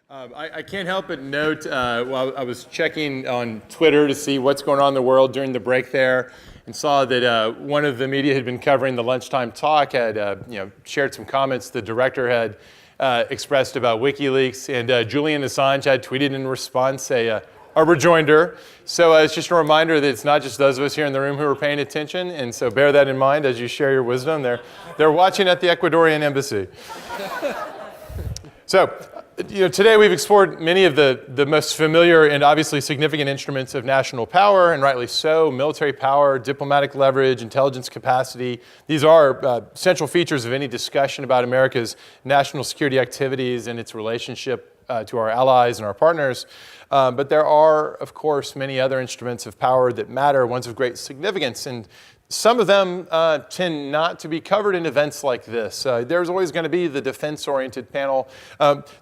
I can't help but note, while I was checking on Twitter to see what's going on in the world during the break there, and saw that one of the media had been covering the lunchtime talk, had shared some comments the director had expressed about WikiLeaks, and Julian Assange had tweeted in response a rejoinder. So it's just a reminder that it's not just those of us here in the room who are paying attention, and so bear that in mind as you share your wisdom. They're watching at the Ecuadorian embassy. So, today we've explored many of the most familiar and obviously significant instruments of national power, and rightly so: military power, diplomatic leverage, intelligence capacity. These are central features of any discussion about America's national security activities and its relationship to our allies and our partners. But there are, of course, many other instruments of power that matter, ones of great significance, and some of them tend not to be covered in events like this. There's always going to be the defense-oriented panel.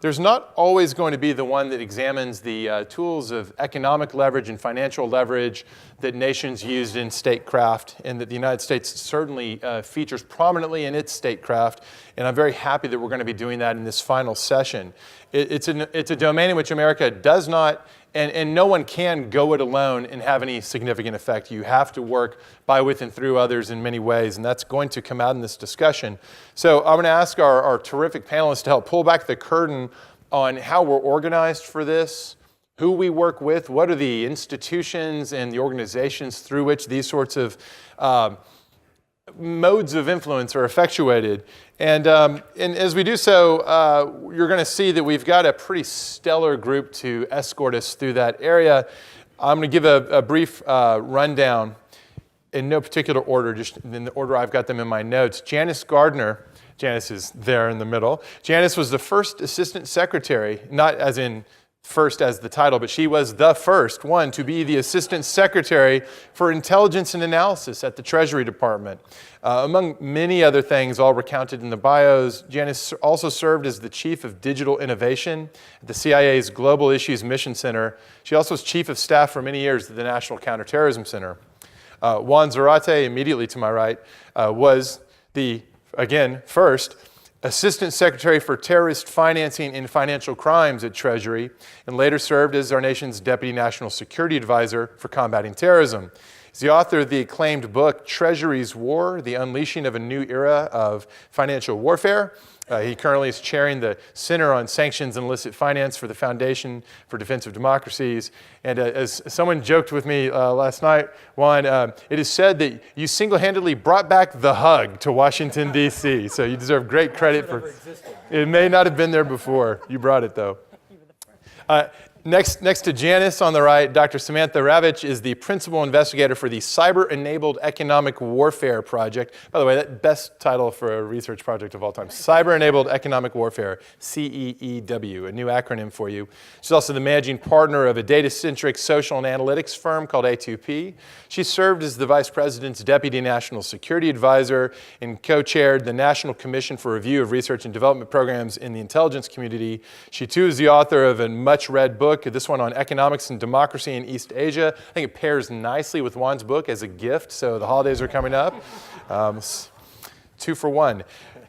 There's not always going to be the one that examines the tools of economic leverage and financial leverage that nations used in statecraft, and that the United States certainly features prominently in its statecraft. And I'm very happy that we're going to be doing that in this final session. It's a domain in which America does not, and no one can go it alone and have any significant effect. You have to work by, with, and through others in many ways, and that's going to come out in this discussion. So I'm going to ask our terrific panelists to help pull back the curtain on how we're organized for this, who we work with, what are the institutions and the organizations through which these sorts of modes of influence are effectuated. And as we do so, you're going to see that we've got a pretty stellar group to escort us through that area. I'm going to give a brief rundown in no particular order, just in the order I've got them in my notes. Janice Gardner, Janice is there in the middle. Janice was the first assistant secretary, not as in first as the title, but she was the first one to be the Assistant Secretary for Intelligence and Analysis at the Treasury Department. Among many other things, all recounted in the bios, Janice also served as the Chief of Digital Innovation at the CIA's Global Issues Mission Center. She also was Chief of Staff for many years at the National Counterterrorism Center. Juan Zarate, immediately to my right, was the, again, first Assistant Secretary for Terrorist Financing and Financial Crimes at Treasury, and later served as our nation's Deputy National Security Advisor for Combating Terrorism. He's the author of the acclaimed book, Treasury's War, The Unleashing of a New Era of Financial Warfare. He currently is chairing the Center on Sanctions and Illicit Finance for the Foundation for Defense of Democracies. And as someone joked with me last night, Juan, it is said that you single-handedly brought back the hug to Washington, D.C., so you deserve great credit for it. It may not have been there before. You brought it, though. Next to Janice on the right, Dr. Samantha Ravich is the principal investigator for the Cyber-Enabled Economic Warfare Project. By the way, that best title for a research project of all time. Cyber-Enabled Economic Warfare, CEEW, a new acronym for you. She's also the managing partner of a data-centric social and analytics firm called A2P. She served as the Vice President's Deputy National Security Advisor and co-chaired the National Commission for Review of Research and Development Programs in the intelligence community. She, too, is the author of a much-read book, this one on economics and democracy in East Asia. I think it pairs nicely with Juan's book as a gift, so the holidays are coming up. 2 for 1.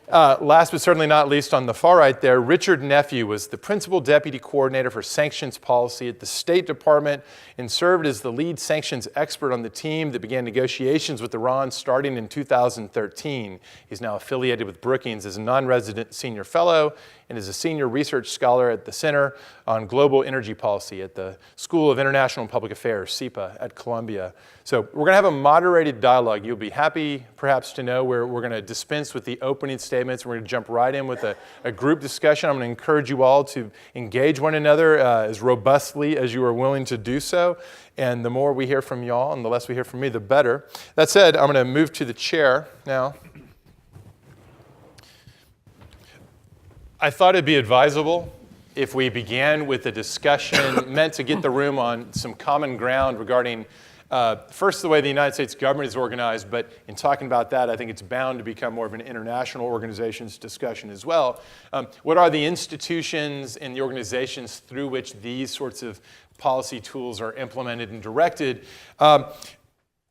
Last but certainly not least, on the far right there, Richard Nephew was the Principal Deputy Coordinator for Sanctions Policy at the State Department and served as the lead sanctions expert on the team that began negotiations with Iran starting in 2013. He's now affiliated with Brookings as a non-resident senior fellow and is a senior research scholar at the Center on Global Energy Policy at the School of International and Public Affairs, SIPA, at Columbia. So we're going to have a moderated dialogue. You'll be happy, perhaps, to know where we're going to dispense with the opening statements. We're going to jump right in with a group discussion. I'm going to encourage you all to engage one another as robustly as you are willing to do so. And the more we hear from y'all and the less we hear from me, the better. That said, I'm going to move to the chair now. I thought it'd be advisable if we began with a discussion meant to get the room on some common ground regarding, first, the way the United States government is organized, but in talking about that, I think it's bound to become more of an international organizations discussion as well. What are the institutions and the organizations through which these sorts of policy tools are implemented and directed?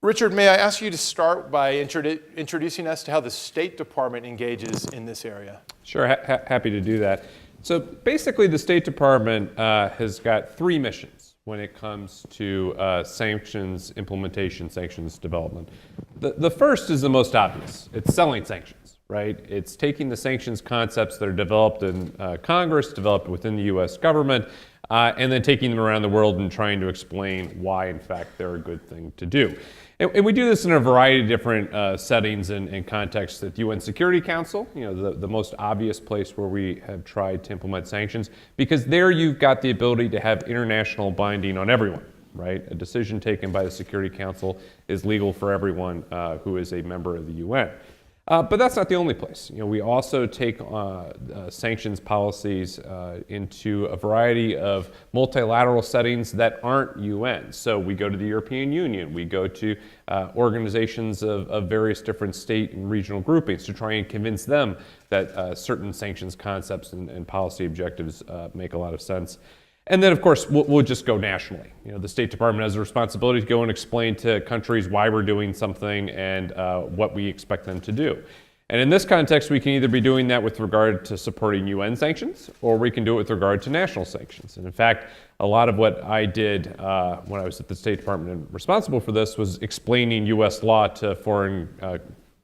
Richard, may I ask you to start by introducing us to how the State Department engages in this area? Sure, happy to do that. So basically, the State Department has got three missions when it comes to sanctions implementation, sanctions development. The first is the most obvious. It's selling sanctions, right? It's taking the sanctions concepts that are developed in Congress, developed within the U.S. government, and then taking them around the world and trying to explain why, in fact, they're a good thing to do. And we do this in a variety of different settings and contexts. At the UN Security Council, the most obvious place where we have tried to implement sanctions, because there you've got the ability to have international binding on everyone, right? A decision taken by the Security Council is legal for everyone who is a member of the UN. But that's not the only place. We also take sanctions policies into a variety of multilateral settings that aren't UN. So we go to the European Union, we go to organizations of various different state and regional groupings to try and convince them that certain sanctions concepts and policy objectives make a lot of sense. And then, of course, we'll just go nationally. The State Department has a responsibility to go and explain to countries why we're doing something and what we expect them to do. And in this context, we can either be doing that with regard to supporting UN sanctions, or we can do it with regard to national sanctions. And in fact, a lot of what I did when I was at the State Department and responsible for this was explaining U.S. law to foreign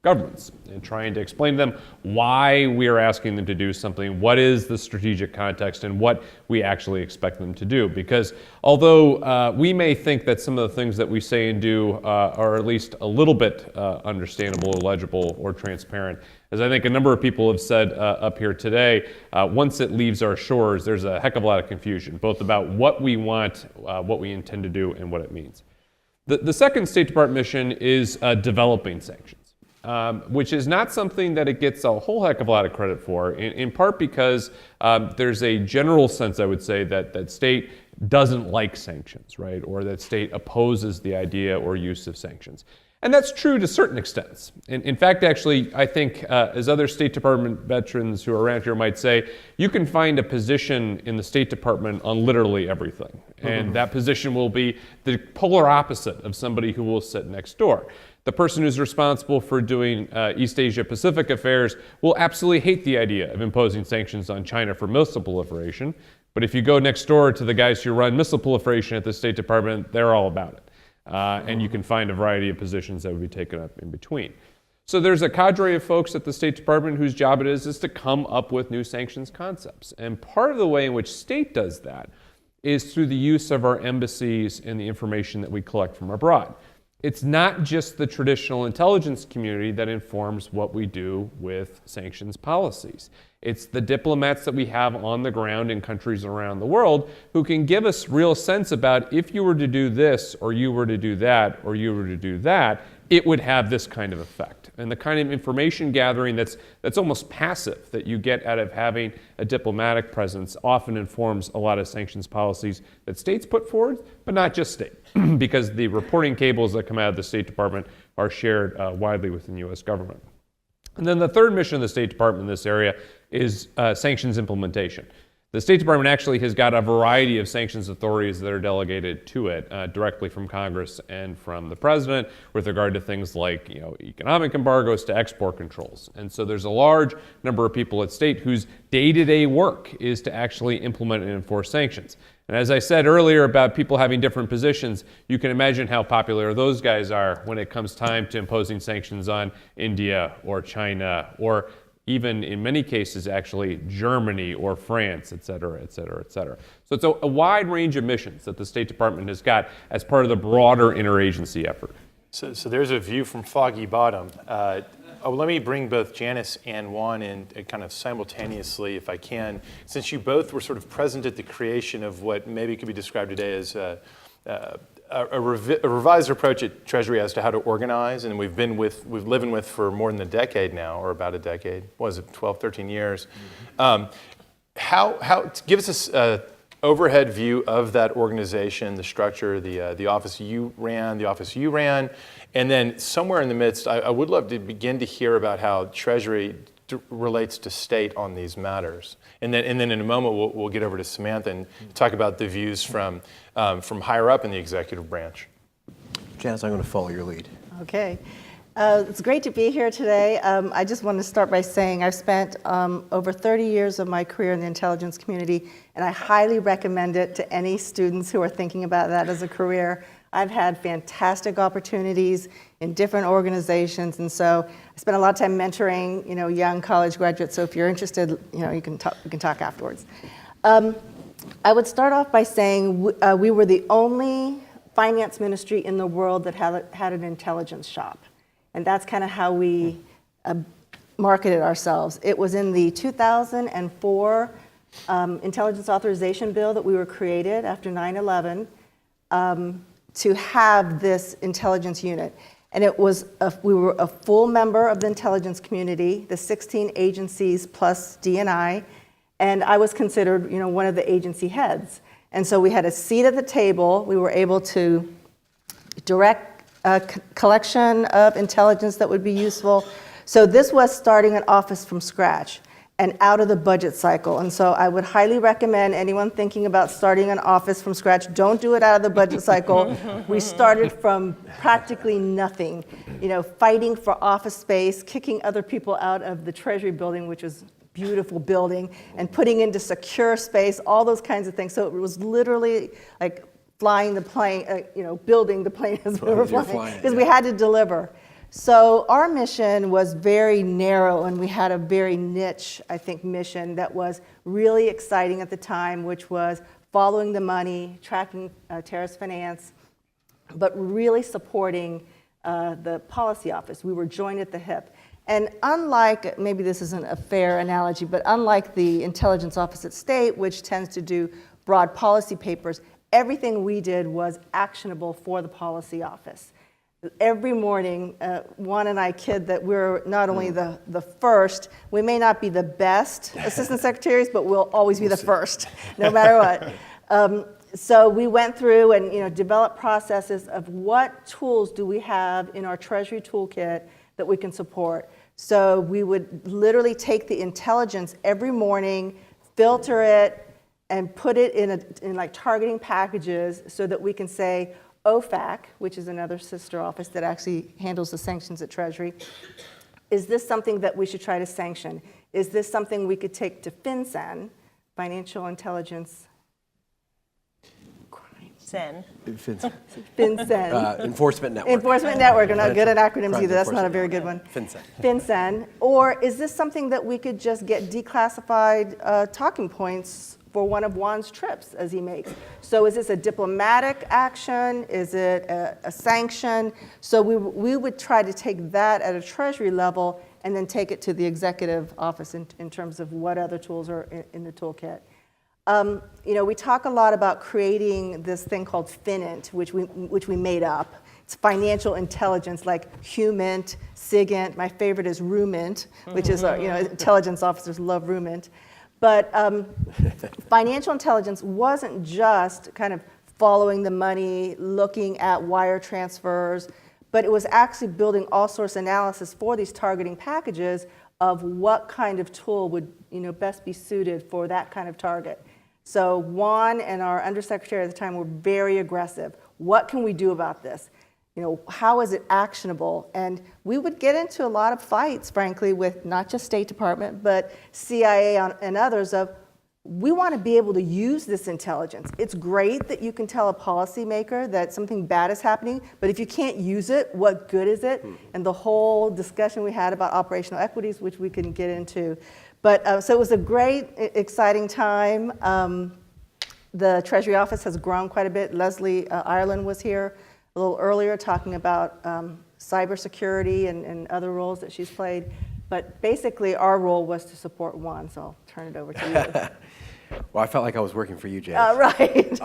governments and trying to explain to them why we are asking them to do something, what is the strategic context, and what we actually expect them to do. Because although we may think that some of the things that we say and do are at least a little bit understandable, or legible, or transparent, as I think a number of people have said up here today, once it leaves our shores, there's a heck of a lot of confusion, both about what we want, what we intend to do, and what it means. The second State Department mission is developing sanctions. Which is not something that it gets a whole heck of a lot of credit for, in part because there's a general sense, I would say, that state doesn't like sanctions, right? Or that state opposes the idea or use of sanctions. And that's true to certain extents. In fact, actually, I think, as other State Department veterans who are around here might say, you can find a position in the State Department on literally everything. And that position will be the polar opposite of somebody who will sit next door. The person who's responsible for doing East Asia Pacific affairs will absolutely hate the idea of imposing sanctions on China for missile proliferation. But if you go next door to the guys who run missile proliferation at the State Department, they're all about it. And you can find a variety of positions that would be taken up in between. So there's a cadre of folks at the State Department whose job it is to come up with new sanctions concepts. And part of the way in which state does that is through the use of our embassies and the information that we collect from abroad. It's not just the traditional intelligence community that informs what we do with sanctions policies. It's the diplomats that we have on the ground in countries around the world who can give us real sense about if you were to do this, or you were to do that, or you were to do that, it would have this kind of effect. And the kind of information gathering that's almost passive that you get out of having a diplomatic presence often informs a lot of sanctions policies that states put forward, but not just state, because the reporting cables that come out of the State Department are shared widely within the U.S. government. And then the third mission of the State Department in this area is sanctions implementation. The State Department actually has got a variety of sanctions authorities that are delegated to it directly from Congress and from the President with regard to things like economic embargoes to export controls. And so there's a large number of people at state whose day-to-day work is to actually implement and enforce sanctions. And as I said earlier about people having different positions, you can imagine how popular those guys are when it comes time to imposing sanctions on India or China or even in many cases, actually, Germany or France, et cetera, et cetera, et cetera. So it's a wide range of missions that the State Department has got as part of the broader interagency effort. So there's a view from Foggy Bottom. Let me bring both Janice and Juan in kind of simultaneously, if I can, since you both were sort of present at the creation of what maybe could be described today as a revised approach at Treasury as to how to organize, and we've living with for more than a decade now, or about a decade. What was it, 12, 13 years? Give us an overhead view of that organization, the structure, the office you ran, and then somewhere in the midst, I would love to begin to hear about how Treasury relates to state on these matters. And then in a moment, we'll get over to Samantha and talk about the views from higher up in the executive branch. Janice, I'm going to follow your lead. Okay. It's great to be here today. I just want to start by saying I've spent over 30 years of my career in the intelligence community, and I highly recommend it to any students who are thinking about that as a career. I've had fantastic opportunities in different organizations, and so I spent a lot of time mentoring, young college graduates. So if you're interested, we can talk afterwards. I would start off by saying we were the only finance ministry in the world that had an intelligence shop. And that's kind of how we marketed ourselves. It was in the 2004 Intelligence Authorization Bill that we were created after 9/11 to have this intelligence unit. And we were a full member of the intelligence community, the 16 agencies plus DNI, and I was considered, one of the agency heads. And so we had a seat at the table. We were able to direct a collection of intelligence that would be useful. So this was starting an office from scratch and out of the budget cycle. And so I would highly recommend anyone thinking about starting an office from scratch, don't do it out of the budget cycle. We started from practically nothing, fighting for office space, kicking other people out of the Treasury building, which was a beautiful building, and putting into secure space, all those kinds of things. So it was literally like flying the plane, building the plane as we were flying, because we had to deliver. So our mission was very narrow, and we had a very niche, I think, mission that was really exciting at the time, which was following the money, tracking terrorist finance, but really supporting the policy office. We were joined at the hip. And unlike, maybe this isn't a fair analogy, but unlike the intelligence office at state, which tends to do broad policy papers, everything we did was actionable for the policy office. Every morning, Juan and I kid that we're not only the first, we may not be the best assistant secretaries, but we'll always be the first, no matter what. So we went through and developed processes of what tools do we have in our Treasury toolkit that we can support. So we would literally take the intelligence every morning, filter it, and put it in like targeting packages so that we can say, OFAC, which is another sister office that actually handles the sanctions at Treasury, is this something that we should try to sanction? Is this something we could take to FinCEN, Financial Intelligence FinCEN. Enforcement Network. Enforcement Network. I'm not good at acronyms either. That's not a very good one. FinCEN. FinCEN. Or is this something that we could just get declassified talking points for one of Juan's trips as he makes? So is this a diplomatic action? Is it a sanction? So we would try to take that at a Treasury level and then take it to the executive office in terms of what other tools are in the toolkit. We talk a lot about creating this thing called FinInt, which we made up. It's financial intelligence, like HUMINT, SIGINT. My favorite is RUMINT, which is intelligence officers love RUMINT. But financial intelligence wasn't just kind of following the money, looking at wire transfers, but it was actually building all sorts of analysis for these targeting packages of what kind of tool would best be suited for that kind of target. So Juan and our undersecretary at the time were very aggressive. What can we do about this? How is it actionable? And we would get into a lot of fights, frankly, with not just State Department, but CIA and others of, we want to be able to use this intelligence. It's great that you can tell a policymaker that something bad is happening, but if you can't use it, what good is it? And the whole discussion we had about operational equities, which we can get into. But so it was a great, exciting time. The Treasury office has grown quite a bit. Leslie Ireland was here a little earlier talking about cybersecurity and other roles that she's played. But basically, our role was to support Juan, so I'll turn it over to you. Well, I felt like I was working for you, Jay. Right.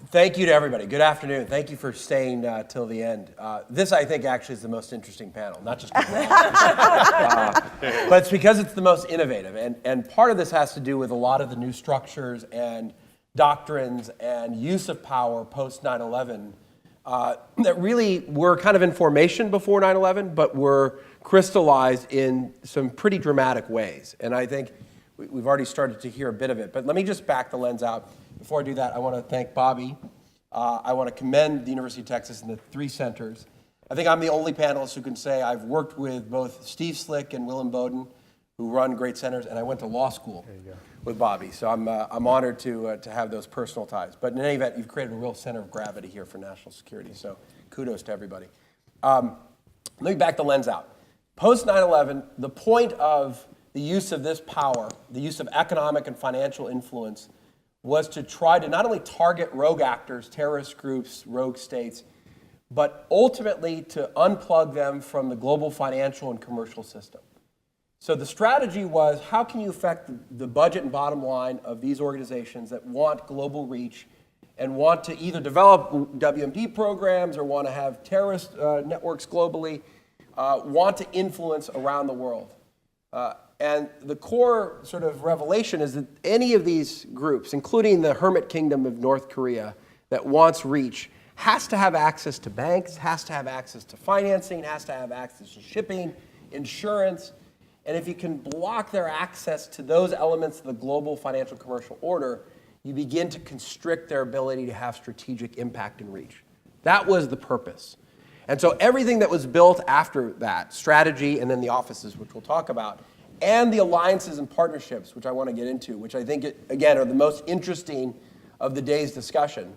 Thank you to everybody. Good afternoon. Thank you for staying till the end. This, I think, actually is the most interesting panel, not just because but it's because it's the most innovative. And part of this has to do with a lot of the new structures and doctrines and use of power post 9/11 that really were kind of in formation before 9/11, but were crystallized in some pretty dramatic ways. And I think we've already started to hear a bit of it. But let me just back the lens out. Before I do that, I want to thank Bobby. I want to commend the University of Texas and the three centers. I think I'm the only panelist who can say I've worked with both Steve Slick and Willem Bowden, who run great centers, and I went to law school with Bobby. So I'm honored to have those personal ties. But in any event, you've created a real center of gravity here for national security. So kudos to everybody. Let me back the lens out. Post 9/11, the point of the use of this power, the use of economic and financial influence, was to try to not only target rogue actors, terrorist groups, rogue states, but ultimately to unplug them from the global financial and commercial system. So the strategy was, how can you affect the budget and bottom line of these organizations that want global reach and want to either develop WMD programs or want to have terrorist networks globally, want to influence around the world. And the core sort of revelation is that any of these groups, including the Hermit Kingdom of North Korea that wants reach, has to have access to banks, has to have access to financing, has to have access to shipping, insurance. And if you can block their access to those elements of the global financial commercial order, you begin to constrict their ability to have strategic impact and reach. That was the purpose. And so everything that was built after that, strategy and then the offices, which we'll talk about, and the alliances and partnerships, which I want to get into, which I think, again, are the most interesting of the day's discussion,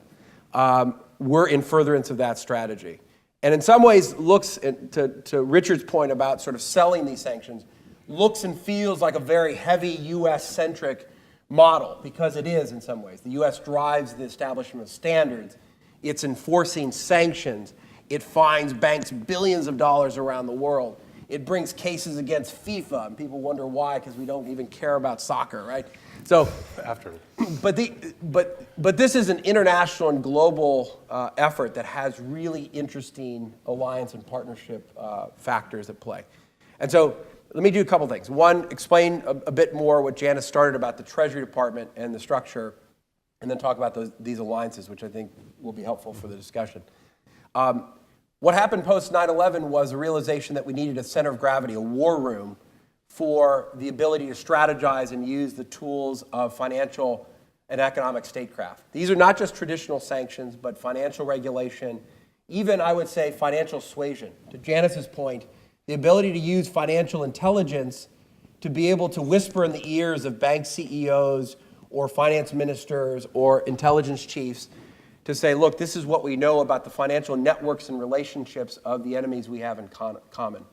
were in furtherance of that strategy. And in some ways, looks, to Richard's point about sort of selling these sanctions, looks and feels like a very heavy U.S.-centric model, because it is in some ways. The U.S. drives the establishment of standards. It's enforcing sanctions. It fines banks billions of dollars around the world. It brings cases against FIFA, and people wonder why, because we don't even care about soccer, right? So, but this is an international and global effort that has really interesting alliance and partnership factors at play. And so, let me do a couple things. One, explain a bit more what Janice started about the Treasury Department and the structure, and then talk about these alliances, which I think will be helpful for the discussion. What happened post 9/11 was a realization that we needed a center of gravity, a war room, for the ability to strategize and use the tools of financial and economic statecraft. These are not just traditional sanctions, but financial regulation, even, I would say, financial suasion. To Janice's point, the ability to use financial intelligence to be able to whisper in the ears of bank CEOs or finance ministers or intelligence chiefs to say, look, this is what we know about the financial networks and relationships of the enemies we have in common.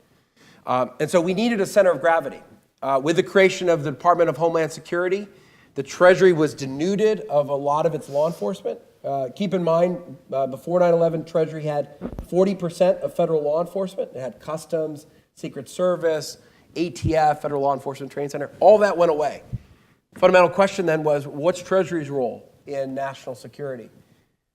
And so we needed a center of gravity. With the creation of the Department of Homeland Security, the Treasury was denuded of a lot of its law enforcement. Keep in mind, before 9/11, Treasury had 40% of federal law enforcement. It had Customs, Secret Service, ATF, Federal Law Enforcement Training Center. All that went away. Fundamental question then was, what's Treasury's role in national security?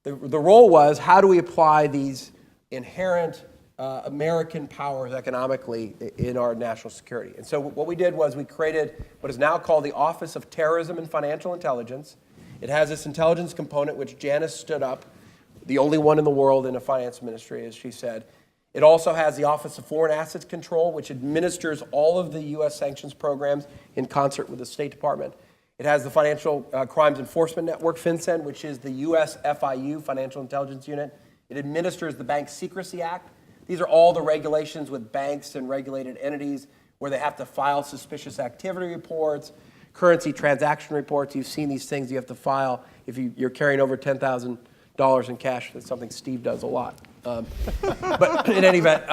The role was, how do we apply these inherent American powers economically in our national security? And so what we did was we created what is now called the Office of Terrorism and Financial Intelligence. It has this intelligence component, which Janice stood up, the only one in the world in a finance ministry, as she said. It also has the Office of Foreign Assets Control, which administers all of the U.S. sanctions programs in concert with the State Department. It has the Financial Crimes Enforcement Network, FinCEN, which is the U.S. FIU, Financial Intelligence Unit. It administers the Bank Secrecy Act. These are all the regulations with banks and regulated entities where they have to file suspicious activity reports, currency transaction reports. You've seen these things you have to file if you're carrying over $10,000 in cash. That's something Steve does a lot. But in any event,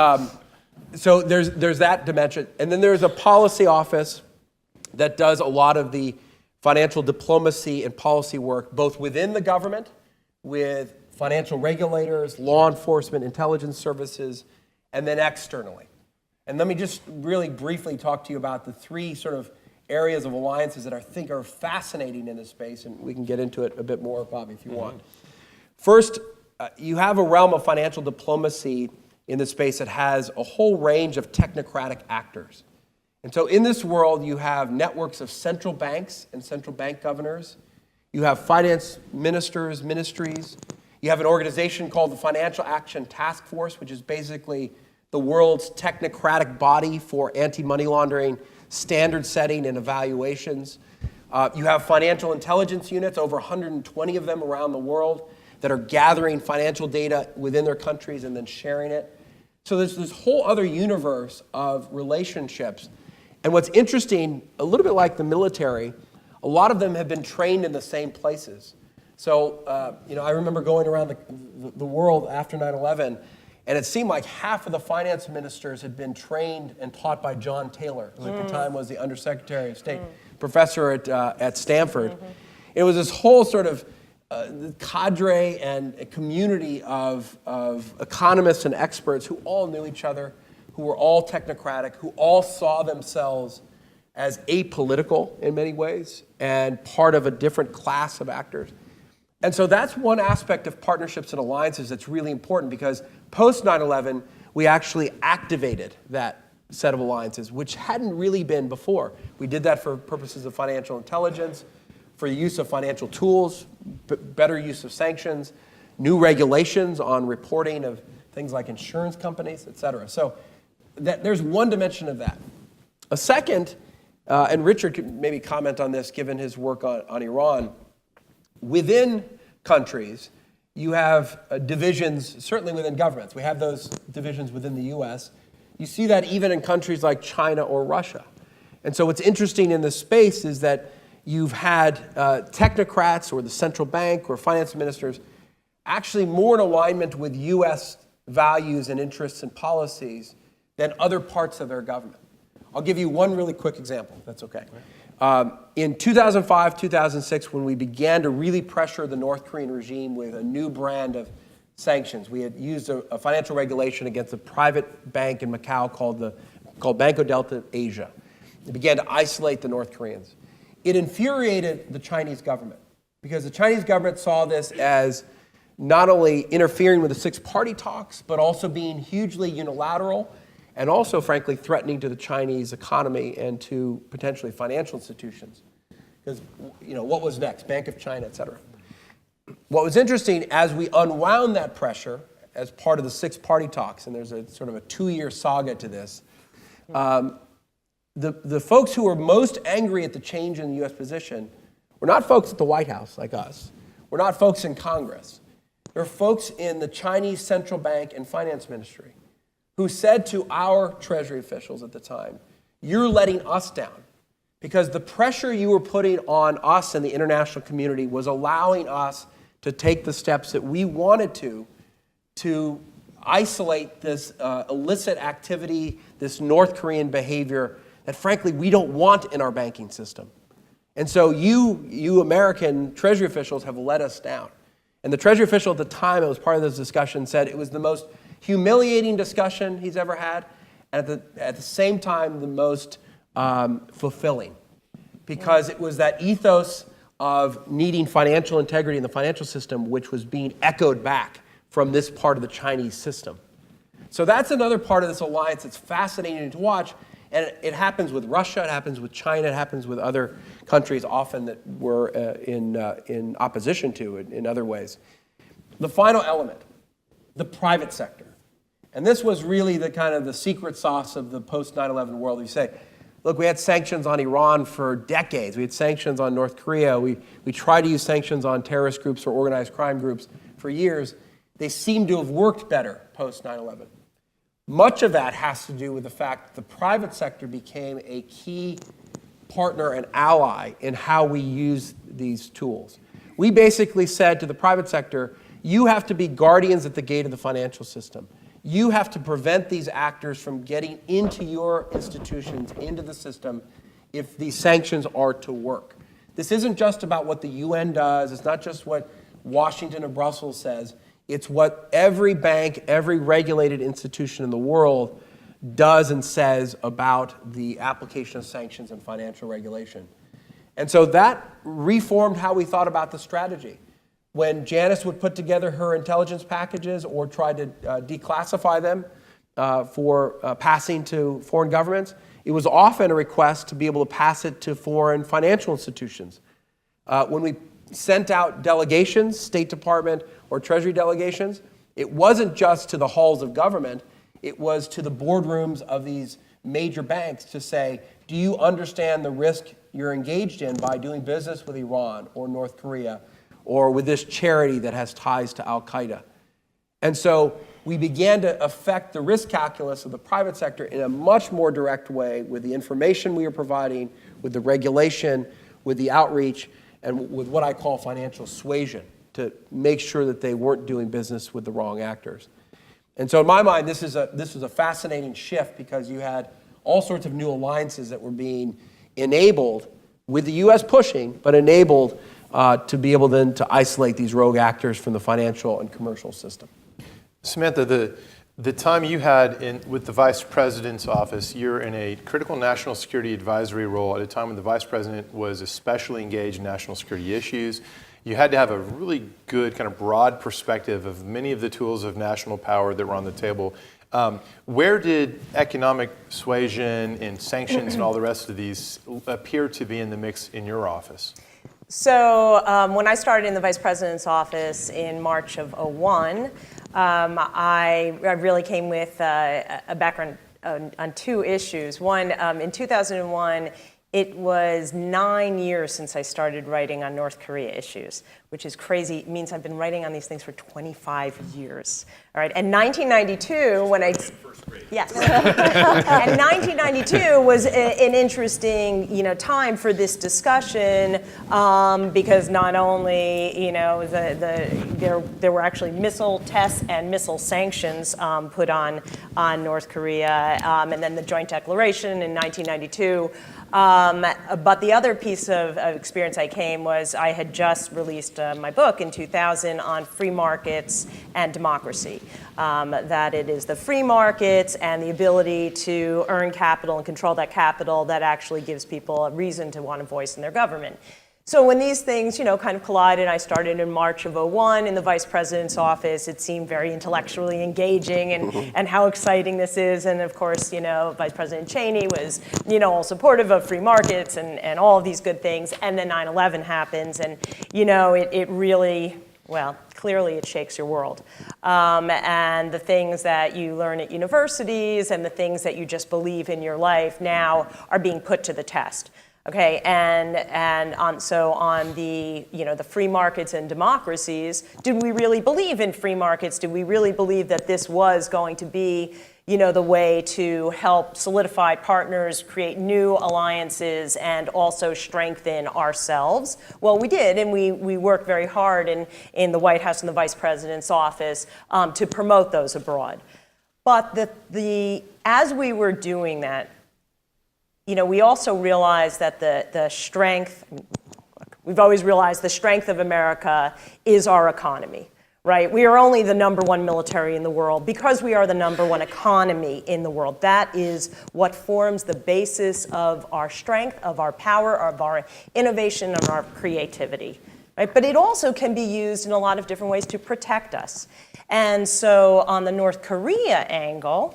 so there's that dimension. And then there's a policy office that does a lot of the financial diplomacy and policy work, both within the government, with financial regulators, law enforcement, intelligence services, and then externally. And let me just really briefly talk to you about the three sort of areas of alliances that I think are fascinating in this space, and we can get into it a bit more, Bobby, if you want. First, you have a realm of financial diplomacy in this space that has a whole range of technocratic actors. And so in this world, you have networks of central banks and central bank governors. You have finance ministers, ministries. You have an organization called the Financial Action Task Force, which is basically the world's technocratic body for anti-money laundering, standard setting, and evaluations. You have financial intelligence units, over 120 of them around the world, that are gathering financial data within their countries and then sharing it. So there's this whole other universe of relationships. And what's interesting, a little bit like the military, a lot of them have been trained in the same places. So, I remember going around the world after 9/11, and it seemed like half of the finance ministers had been trained and taught by John Taylor, who at the time was the Undersecretary of State, professor at Stanford. It was this whole sort of cadre and a community of economists and experts who all knew each other, who were all technocratic, who all saw themselves as apolitical in many ways and part of a different class of actors. And so that's one aspect of partnerships and alliances that's really important, because post 9/11, we actually activated that set of alliances, which hadn't really been before. We did that for purposes of financial intelligence, for the use of financial tools, better use of sanctions, new regulations on reporting of things like insurance companies, et cetera. So there's one dimension of that. A second, and Richard could maybe comment on this given his work on Iran, within countries, you have divisions, certainly within governments. We have those divisions within the US. You see that even in countries like China or Russia. And so what's interesting in this space is that you've had technocrats or the central bank or finance ministers actually more in alignment with US values and interests and policies than other parts of their government. I'll give you one really quick example, if that's okay. In 2005, 2006, when we began to really pressure the North Korean regime with a new brand of sanctions, we had used a financial regulation against a private bank in Macau called Banco Delta Asia. It began to isolate the North Koreans. It infuriated the Chinese government, because the Chinese government saw this as not only interfering with the six-party talks, but also being hugely unilateral, and also, frankly, threatening to the Chinese economy and to potentially financial institutions. Because, what was next? Bank of China, et cetera. What was interesting, as we unwound that pressure as part of the six-party talks, and there's a sort of a 2-year saga to this, the folks who were most angry at the change in the U.S. position were not folks at the White House like us. We're not folks in Congress. They're folks in the Chinese central bank and finance ministry, who said to our Treasury officials at the time, "You're letting us down, because the pressure you were putting on us and the international community was allowing us to take the steps that we wanted to isolate this illicit activity, this North Korean behavior that, frankly, we don't want in our banking system. And so you American Treasury officials have let us down." And the Treasury official at the time that was part of this discussion said it was the most humiliating discussion he's ever had, and at the same time, the most fulfilling. Because it was that ethos of needing financial integrity in the financial system which was being echoed back from this part of the Chinese system. So that's another part of this alliance that's fascinating to watch. And it happens with Russia, it happens with China, it happens with other countries often that we're in opposition to it in other ways. The final element, the private sector. And this was really the kind of the secret sauce of the post-9/11 world. You say, look, we had sanctions on Iran for decades. We had sanctions on North Korea. We tried to use sanctions on terrorist groups or organized crime groups for years. They seem to have worked better post-9/11. Much of that has to do with the fact that the private sector became a key partner and ally in how we use these tools. We basically said to the private sector, you have to be guardians at the gate of the financial system. You have to prevent these actors from getting into your institutions, into the system, if these sanctions are to work. This isn't just about what the UN does. It's not just what Washington or Brussels says. It's what every bank, every regulated institution in the world does and says about the application of sanctions and financial regulation. And so that reformed how we thought about the strategy. When Janice would put together her intelligence packages or try to declassify them for passing to foreign governments, it was often a request to be able to pass it to foreign financial institutions. When we sent out delegations, State Department or Treasury delegations, it wasn't just to the halls of government, it was to the boardrooms of these major banks to say, do you understand the risk you're engaged in by doing business with Iran or North Korea or with this charity that has ties to Al-Qaeda? And so we began to affect the risk calculus of the private sector in a much more direct way with the information we were providing, with the regulation, with the outreach, and with what I call financial suasion to make sure that they weren't doing business with the wrong actors. And so in my mind, this was a fascinating shift because you had all sorts of new alliances that were being enabled with the U.S. pushing, but enabled to be able then to isolate these rogue actors from the financial and commercial system. Samantha, the time you had with the Vice President's office, you're in a critical national security advisory role at a time when the Vice President was especially engaged in national security issues. You had to have a really good kind of broad perspective of many of the tools of national power that were on the table. Where did economic suasion and sanctions and all the rest of these appear to be in the mix in your office? So when I started in the Vice President's office in March of '01, I really came with a background on two issues. One, in 2001, it was 9 years since I started writing on North Korea issues, which is crazy. It means I've been writing on these things for 25 years. All right, and 1992, when I first grade. Yes, and 1992 was an interesting, time for this discussion because not only, there were actually missile tests and missile sanctions put on North Korea, and then the Joint Declaration in 1992. But the other piece of experience I came was I had just released my book in 2000 on free markets and democracy. That it is the free markets and the ability to earn capital and control that capital that actually gives people a reason to want a voice in their government. So when these things, kind of collided, I started in March of '01 in the Vice President's office. It seemed very intellectually engaging and how exciting this is. And of course, Vice President Cheney was, all supportive of free markets and all of these good things. And then 9/11 happens and, it really, clearly it shakes your world. And the things that you learn at universities and the things that you just believe in your life now are being put to the test. Okay, and on the the free markets and democracies, did we really believe in free markets? Did we really believe that this was going to be the way to help solidify partners, create new alliances, and also strengthen ourselves? Well, we did, and we worked very hard in the White House and the Vice President's office to promote those abroad. But as we were doing that, we also realized that the strength, we've always realized the strength of America is our economy, right? We are only the #1 military in the world because we are the #1 economy in the world. That is what forms the basis of our strength, of our power, of our innovation, of our creativity, right? But it also can be used in a lot of different ways to protect us. And so on the North Korea angle,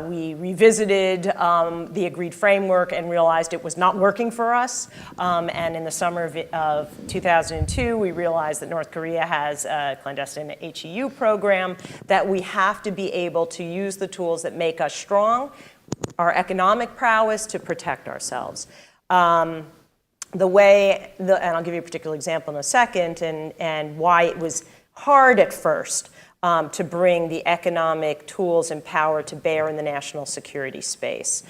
we revisited the agreed framework and realized it was not working for us. And in the summer of 2002, we realized that North Korea has a clandestine HEU program, that we have to be able to use the tools that make us strong, our economic prowess, to protect ourselves. And I'll give you a particular example in a second, and why it was hard at first to bring the economic tools and power to bear in the national security space.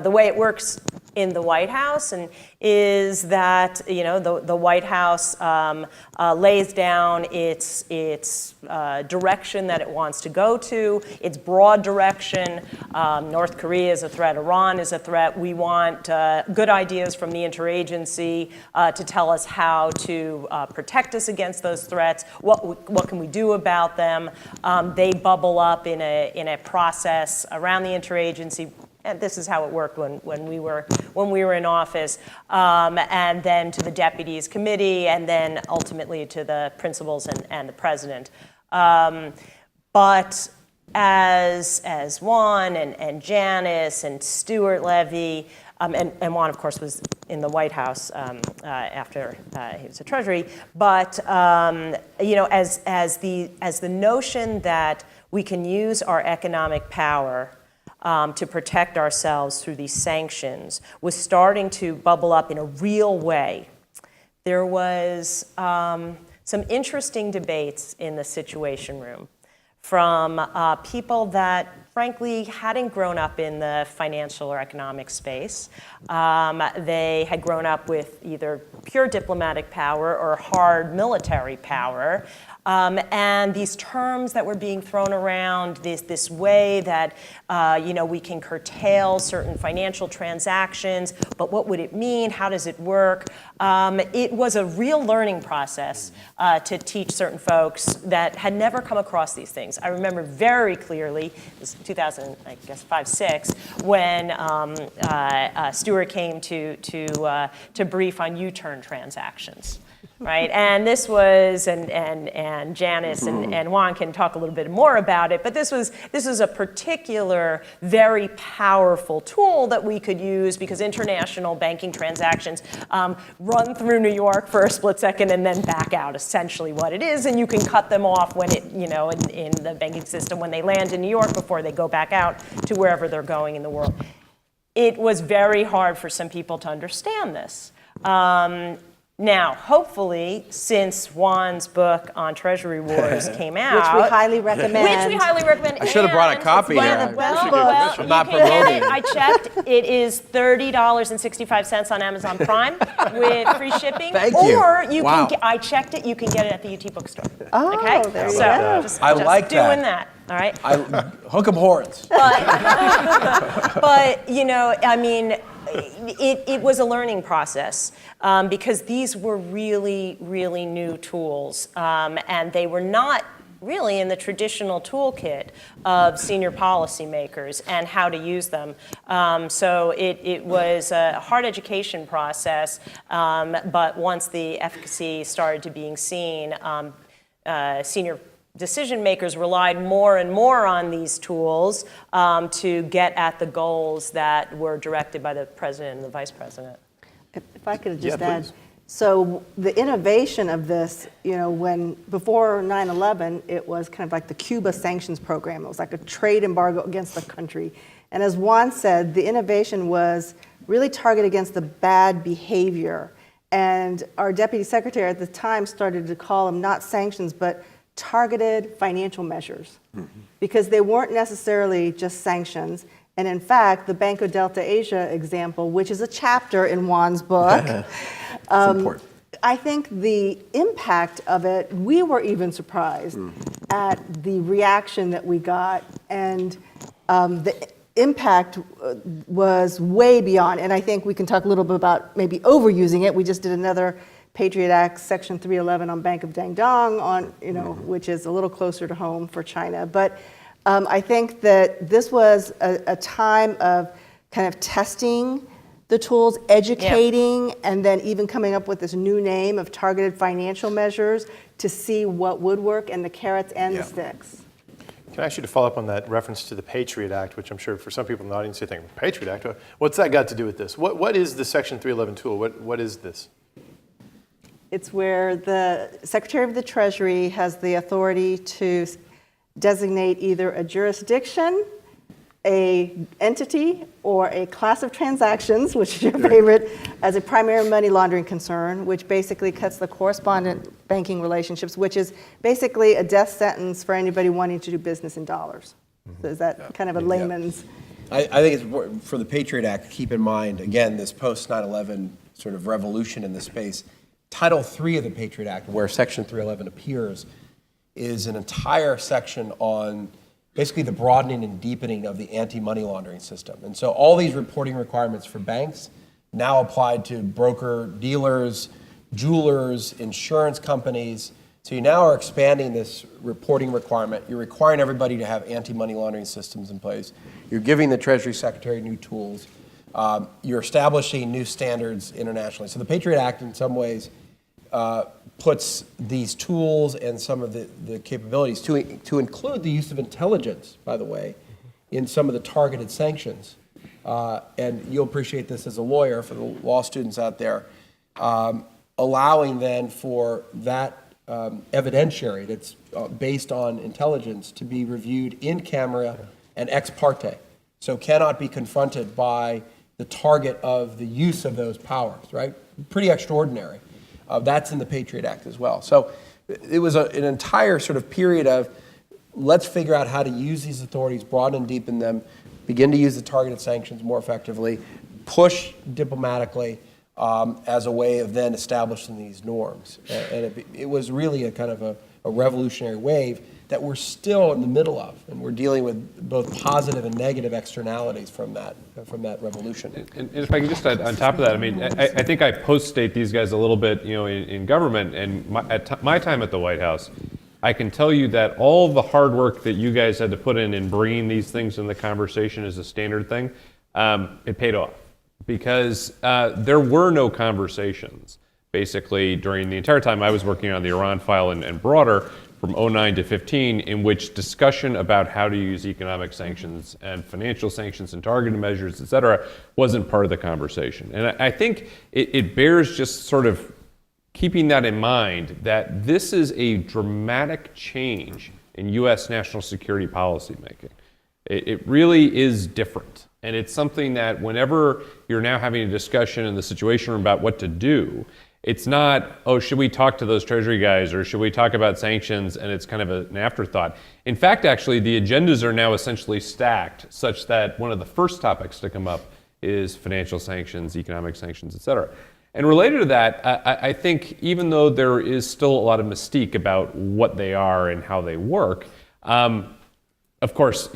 The way it works in the White House is that the White House lays down its direction that it wants to go to, its broad direction. North Korea is a threat, Iran is a threat. We want good ideas from the interagency to tell us how to protect us against those threats. What can we do about them? They bubble up in a process around the interagency. And this is how it worked when we were in office, and then to the deputies committee, and then ultimately to the principals and the president. But as Juan and Janice and Stuart Levy, and Juan, of course, was in the White House after he was at Treasury. But as the notion that we can use our economic power to protect ourselves through these sanctions was starting to bubble up in a real way, there was some interesting debates in the Situation Room from people that frankly hadn't grown up in the financial or economic space. They had grown up with either pure diplomatic power or hard military power. And these terms that were being thrown around, this way that we can curtail certain financial transactions, but what would it mean? How does it work? It was a real learning process to teach certain folks that had never come across these things. I remember very clearly, it was 2005-06, when Stuart came to brief on U-turn transactions. Right, and this was, and Janice and Juan can talk a little bit more about it, but this was a particular, very powerful tool that we could use because international banking transactions run through New York for a split second and then back out, essentially what it is, and you can cut them off when it, in the banking system when they land in New York before they go back out to wherever they're going in the world. It was very hard for some people to understand this. Now, hopefully, since Juan's book on Treasury Wars came out, Which we highly recommend. I should have brought a copy here. Well, I'm not you can get promoting. it. I checked. It is $30.65 on Amazon Prime with free shipping. Thank you. Or you Wow. can. I checked it. You can get it at the UT bookstore. Oh, Okay. there you So go. just I like that. doing that. All right. Hook 'em horns. But it was a learning process because these were really, really new tools, and they were not really in the traditional toolkit of senior policymakers and how to use them. So it was a hard education process, but once the efficacy started to being seen, senior decision makers relied more and more on these tools to get at the goals that were directed by the president and the vice president. If I could just add, please. so the innovation of this, when before 9/11, it was kind of like the Cuba sanctions program. It was like a trade embargo against the country. And as Juan said, the innovation was really targeted against the bad behavior. And our deputy secretary at the time started to call them not sanctions, but targeted financial measures, because they weren't necessarily just sanctions. And in fact, the Banco Delta Asia example, which is a chapter in Juan's book, Important. I think the impact of it, we were even surprised at the reaction that we got, and the impact was way beyond. And I think we can talk a little bit about maybe overusing it. We just did another Patriot Act Section 311 on Bank of Dandong, which is a little closer to home for China. But I think that this was a time of kind of testing the tools, educating, and then even coming up with this new name of targeted financial measures to see what would work, and the carrots and the sticks. Can I ask you to follow up on that reference to the Patriot Act, which I'm sure for some people in the audience, they think, Patriot Act? What's that got to do with this? What is the Section 311 tool? What is this? It's where the Secretary of the Treasury has the authority to designate either a jurisdiction, a entity, or a class of transactions, which is your favorite, as a primary money laundering concern, which basically cuts the correspondent banking relationships, which is basically a death sentence for anybody wanting to do business in dollars. So is that kind of a layman's? I think it's important for the Patriot Act to keep in mind, again, this post-9/11 sort of revolution in the space. Title III of the Patriot Act, where Section 311 appears, is an entire section on basically the broadening and deepening of the anti-money laundering system. And so all these reporting requirements for banks now applied to broker-dealers, jewelers, insurance companies. So you now are expanding this reporting requirement. You're requiring everybody to have anti-money laundering systems in place. You're giving the Treasury Secretary new tools. You're establishing new standards internationally. So the Patriot Act, in some ways, puts these tools and some of the capabilities to include the use of intelligence, by the way, in some of the targeted sanctions. And you'll appreciate this as a lawyer for the law students out there, allowing then for that evidentiary that's based on intelligence to be reviewed in camera and ex parte. So cannot be confronted by the target of the use of those powers, right? Pretty extraordinary. That's in the Patriot Act as well. So it was an entire sort of period of let's figure out how to use these authorities, broaden and deepen them, begin to use the targeted sanctions more effectively, push diplomatically as a way of then establishing these norms. And it was really a kind of a revolutionary wave that we're still in the middle of, and we're dealing with both positive and negative externalities from that revolution. And if I could just add on top of that, I mean, I think I post-state these guys a little bit, in government, and my time at the White House, I can tell you that all the hard work that you guys had to put in bringing these things in the conversation as a standard thing, it paid off. Because there were no conversations, basically, during the entire time I was working on the Iran file and broader, from 2009 to 15, in which discussion about how to use economic sanctions and financial sanctions and targeted measures, et cetera, wasn't part of the conversation. And I think it bears just sort of keeping that in mind, that this is a dramatic change in U.S. national security policy making. It really is different. And it's something that whenever you're now having a discussion in the Situation Room about what to do, it's not, oh, should we talk to those Treasury guys or should we talk about sanctions? And it's kind of an afterthought. In fact, actually, the agendas are now essentially stacked such that one of the first topics to come up is financial sanctions, economic sanctions, et cetera. And related to that, I think even though there is still a lot of mystique about what they are and how they work, of course,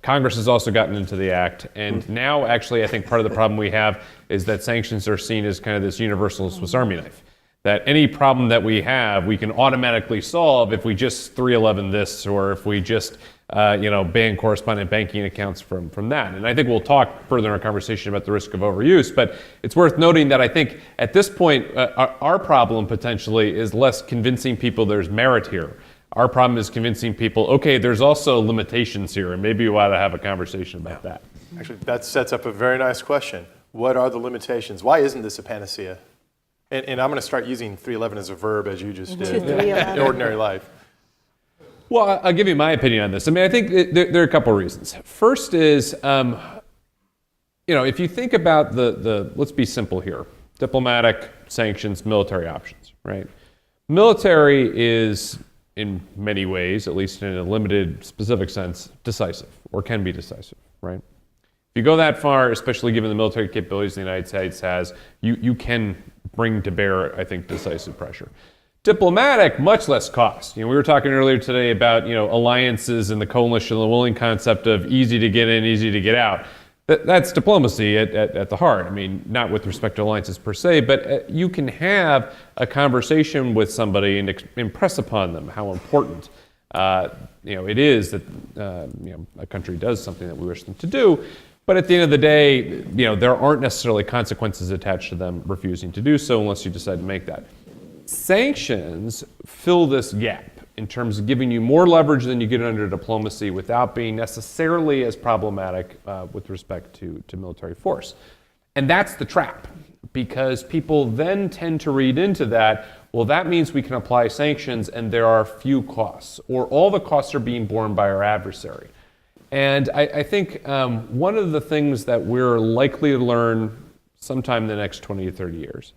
Congress has also gotten into the act, and now actually I think part of the problem we have is that sanctions are seen as kind of this universal Swiss Army knife. That any problem that we have, we can automatically solve if we just 311 this, or if we just ban correspondent banking accounts from that. And I think we'll talk further in our conversation about the risk of overuse, but it's worth noting that I think at this point our problem potentially is less convincing people there's merit here. Our problem is convincing people, okay, there's also limitations here, and maybe we ought to have a conversation about that. Actually, that sets up a very nice question. What are the limitations? Why isn't this a panacea? And I'm going to start using 311 as a verb, as you just did, in ordinary life. Well, I'll give you my opinion on this. I mean, I think there are a couple of reasons. First is, if you think about let's be simple here, diplomatic, sanctions, military options, right? Military is, in many ways, at least in a limited, specific sense, decisive, or can be decisive, right? If you go that far, especially given the military capabilities the United States has, you can bring to bear, I think, decisive pressure. Diplomatic, much less cost. We were talking earlier today about, alliances and the coalition of the willing concept of easy to get in, easy to get out. That's diplomacy at the heart. I mean, not with respect to alliances per se, but you can have a conversation with somebody and impress upon them how important it is that a country does something that we wish them to do. But at the end of the day, there aren't necessarily consequences attached to them refusing to do so unless you decide to make that. Sanctions fill this gap in terms of giving you more leverage than you get under diplomacy without being necessarily as problematic with respect to military force. And that's the trap, because people then tend to read into that, well, that means we can apply sanctions and there are few costs, or all the costs are being borne by our adversary. And I think one of the things that we're likely to learn sometime in the next 20 to 30 years,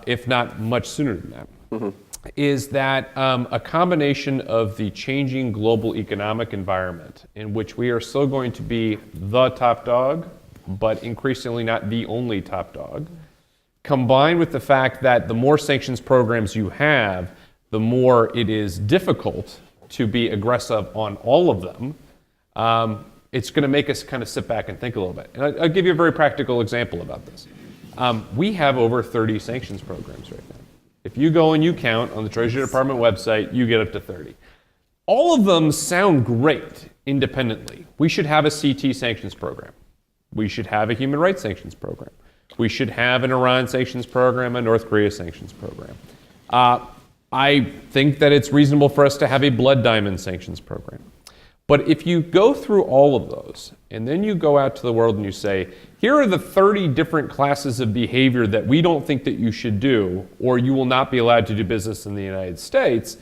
if not much sooner than that, is that a combination of the changing global economic environment in which we are still going to be the top dog, but increasingly not the only top dog, combined with the fact that the more sanctions programs you have, the more it is difficult to be aggressive on all of them, it's going to make us kind of sit back and think a little bit. And I'll give you a very practical example about this. We have over 30 sanctions programs right now. If you go and you count on the Treasury Department website, you get up to 30. All of them sound great independently. We should have a CT sanctions program. We should have a human rights sanctions program. We should have an Iran sanctions program, a North Korea sanctions program. I think that it's reasonable for us to have a blood diamond sanctions program. But if you go through all of those, and then you go out to the world and you say, here are the 30 different classes of behavior that we don't think that you should do, or you will not be allowed to do business in the United States,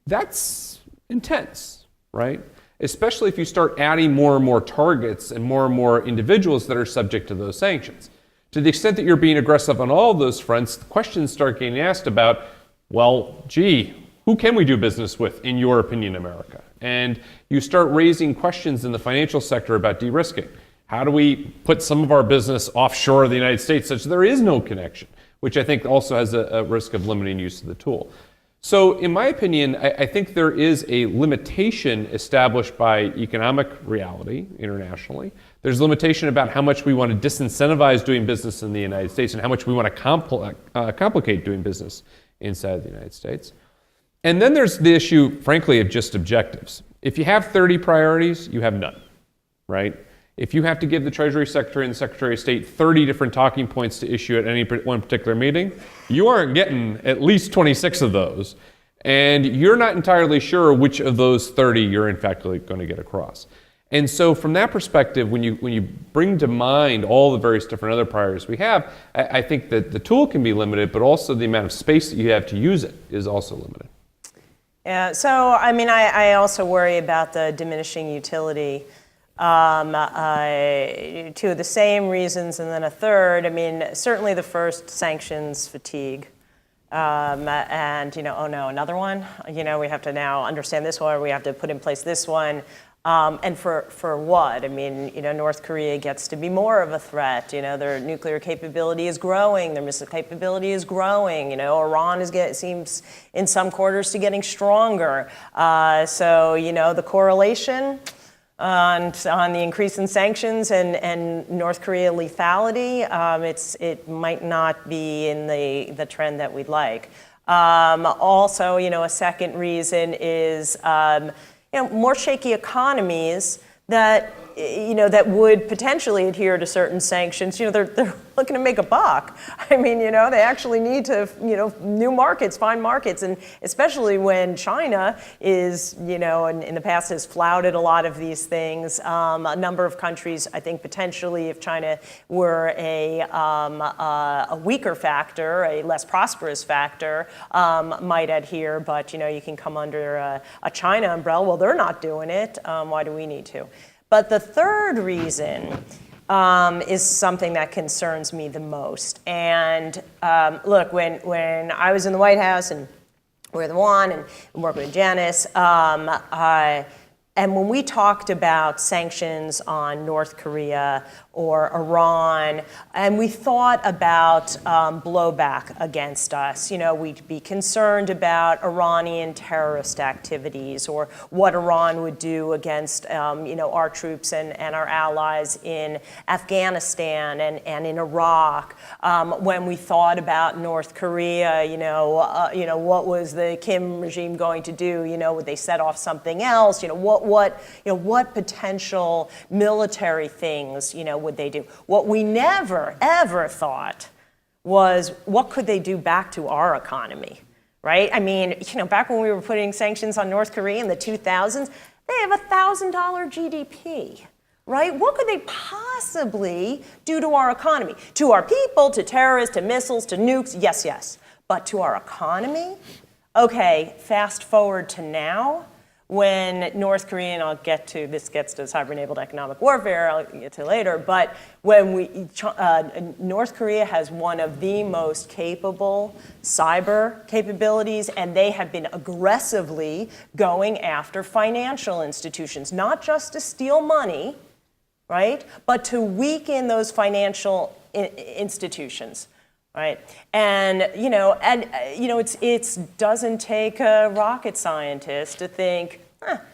that's intense, right? Especially if you start adding more and more targets and more individuals that are subject to those sanctions. To the extent that you're being aggressive on all of those fronts, questions start getting asked about, well, gee, who can we do business with, in your opinion, America? And you start raising questions in the financial sector about de-risking. How do we put some of our business offshore of the United States such that there is no connection, which I think also has a risk of limiting use of the tool. So in my opinion, I think there is a limitation established by economic reality internationally. There's a limitation about how much we want to disincentivize doing business in the United States and how much we want to complicate doing business inside the United States. And then there's the issue, frankly, of just objectives. If you have 30 priorities, you have none, right? If you have to give the Treasury Secretary and the Secretary of State 30 different talking points to issue at any one particular meeting, you aren't getting at least 26 of those. And you're not entirely sure which of those 30 you're in fact going to get across. And so from that perspective, when you bring to mind all the various different other priorities we have, I think that the tool can be limited, but also the amount of space that you have to use it is also limited. Yeah, so I mean, I also worry about the diminishing utility. Two of the same reasons, and then a third. I mean, certainly the first, sanctions fatigue. And, oh no, another one? We have to now understand this one, or we have to put in place this one. And for what? I mean, North Korea gets to be more of a threat. Their nuclear capability is growing. Their missile capability is growing. Iran seems in some quarters to getting stronger. So, the correlation on the increase in sanctions and North Korea lethality, it might not be in the trend that we'd like. Also, a second reason is more shaky economies that would potentially adhere to certain sanctions. They're looking to make a buck. I mean, they actually need to, new markets, find markets, and especially when China is, in the past has flouted a lot of these things. A number of countries, I think, potentially, if China were a weaker factor, a less prosperous factor, might adhere. But you can come under a China umbrella. Well, they're not doing it. Why do we need to? But the third reason is something that concerns me the most. And look, when I was in the White House and with Juan and working with Janice, and when we talked about sanctions on North Korea or Iran, and we thought about blowback against us, we'd be concerned about Iranian terrorist activities or what Iran would do against, our troops and our allies in Afghanistan and in Iraq. When we thought about North Korea, what was the Kim regime going to do? Would they set off something else? What potential military things, would they do? What we never, ever thought was, what could they do back to our economy, right? I mean, back when we were putting sanctions on North Korea in the 2000s, they have $1,000 GDP, right? What could they possibly do to our economy? To our people, to terrorists, to missiles, to nukes, yes. But to our economy? Okay, fast forward to now, when North Korea, and this gets to cyber-enabled economic warfare, I'll get to later, but when North Korea has one of the most capable cyber capabilities, and they have been aggressively going after financial institutions, not just to steal money, right, but to weaken those financial institutions. Right, and it doesn't take a rocket scientist to think,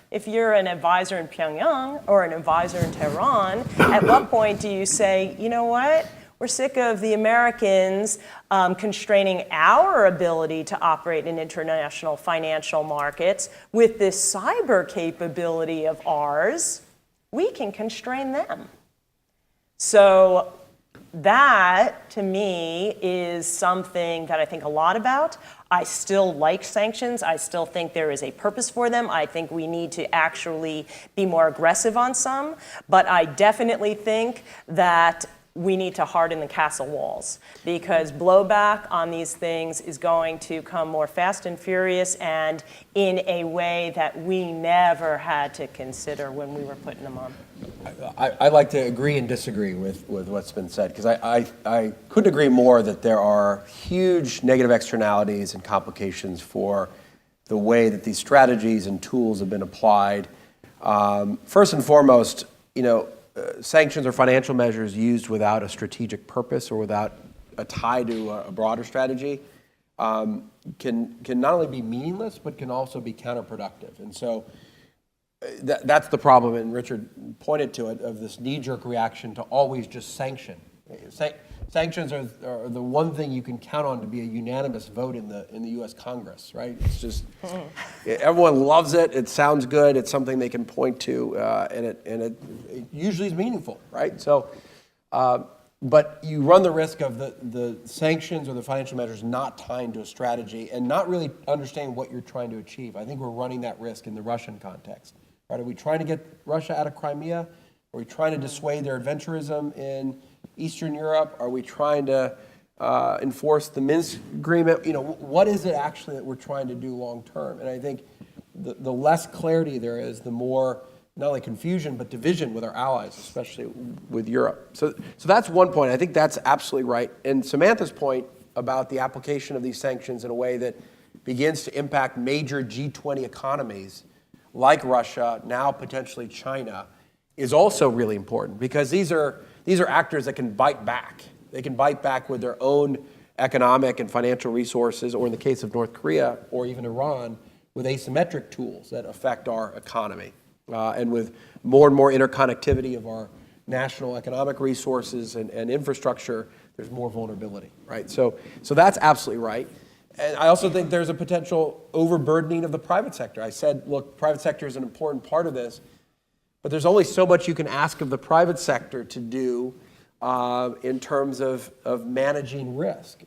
if you're an advisor in Pyongyang or an advisor in Tehran, at what point do you say, you know what? We're sick of the Americans constraining our ability to operate in international financial markets with this cyber capability of ours. We can constrain them. So that, to me, is something that I think a lot about. I still like sanctions. I still think there is a purpose for them. I think we need to actually be more aggressive on some. But I definitely think that we need to harden the castle walls, because blowback on these things is going to come more fast and furious and in a way that we never had to consider when we were putting them on. I like to agree and disagree with what's been said, because I couldn't agree more that there are huge negative externalities and complications for the way that these strategies and tools have been applied. First and foremost, sanctions are financial measures used without a strategic purpose or without a tie to a broader strategy. Can not only be meaningless, but can also be counterproductive. And so that's the problem, and Richard pointed to it, of this knee-jerk reaction to always just sanction. Sanctions are the one thing you can count on to be a unanimous vote in the U.S. Congress, right? It's just, everyone loves it, it sounds good, it's something they can point to, and it usually is meaningful, right? So, but you run the risk of the sanctions or the financial measures not tying to a strategy and not really understanding what you're trying to achieve. I think we're running that risk in the Russian context. Right? Are we trying to get Russia out of Crimea? Are we trying to dissuade their adventurism in Eastern Europe? Are we trying to enforce the Minsk agreement? What is it actually that we're trying to do long term? And I think the less clarity there is, the more not only confusion, but division with our allies, especially with Europe. So that's one point. I think that's absolutely right. And Samantha's point about the application of these sanctions in a way that begins to impact major G20 economies like Russia, now potentially China, is also really important, because these are actors that can bite back. They can bite back with their own economic and financial resources, or in the case of North Korea or even Iran, with asymmetric tools that affect our economy. And with more and more interconnectivity of our national economic resources and infrastructure, there's more vulnerability, right? So that's absolutely right. And I also think there's a potential overburdening of the private sector. I said, look, private sector is an important part of this, but there's only so much you can ask of the private sector to do in terms of managing risk.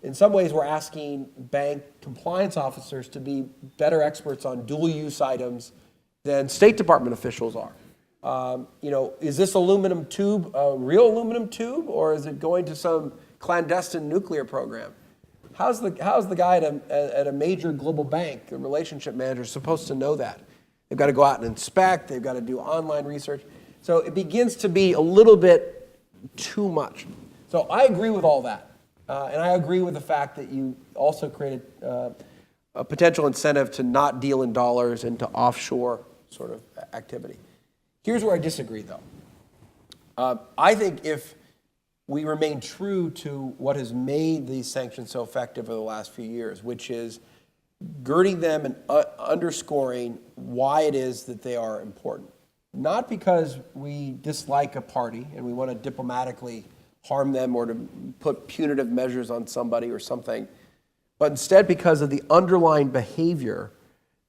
In some ways, we're asking bank compliance officers to be better experts on dual-use items than State Department officials are. Is this aluminum tube a real aluminum tube, or is it going to some clandestine nuclear program? How's the guy at a major global bank, the relationship manager, supposed to know that? They've got to go out and inspect. They've got to do online research. So it begins to be a little bit too much. So I agree with all that. And I agree with the fact that you also created a potential incentive to not deal in dollars and to offshore sort of activity. Here's where I disagree, though. I think if we remain true to what has made these sanctions so effective over the last few years, which is girding them and underscoring why it is that they are important. Not because we dislike a party and we want to diplomatically harm them or to put punitive measures on somebody or something, but instead because of the underlying behavior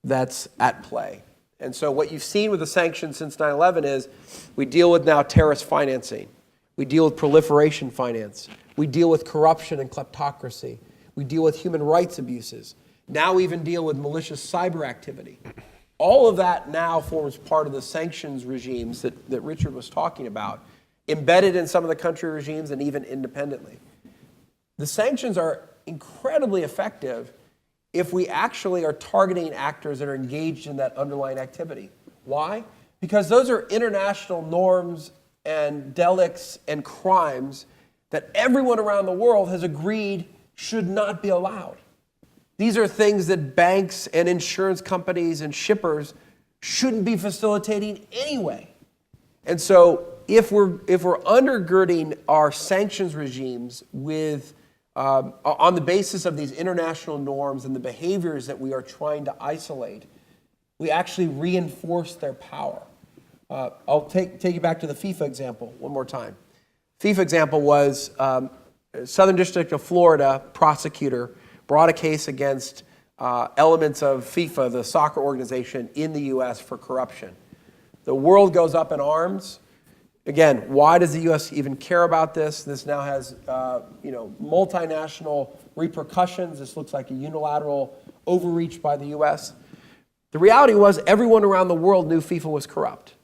that's at play. And so what you've seen with the sanctions since 9/11 is we deal with now terrorist financing. We deal with proliferation finance. We deal with corruption and kleptocracy. We deal with human rights abuses. Now we even deal with malicious cyber activity. All of that now forms part of the sanctions regimes that Richard was talking about, embedded in some of the country regimes and even independently. The sanctions are incredibly effective if we actually are targeting actors that are engaged in that underlying activity. Why? Because those are international norms and delicts and crimes that everyone around the world has agreed should not be allowed. These are things that banks and insurance companies and shippers shouldn't be facilitating anyway. And so if we're undergirding our sanctions regimes with on the basis of these international norms and the behaviors that we are trying to isolate, we actually reinforce their power. I'll take you back to the FIFA example one more time. FIFA example was Southern District of Florida prosecutor brought a case against elements of FIFA, the soccer organization in the U.S. for corruption. The world goes up in arms. Again, why does the U.S. even care about this? This now has multinational repercussions. This looks like a unilateral overreach by the U.S. The reality was everyone around the world knew FIFA was corrupt.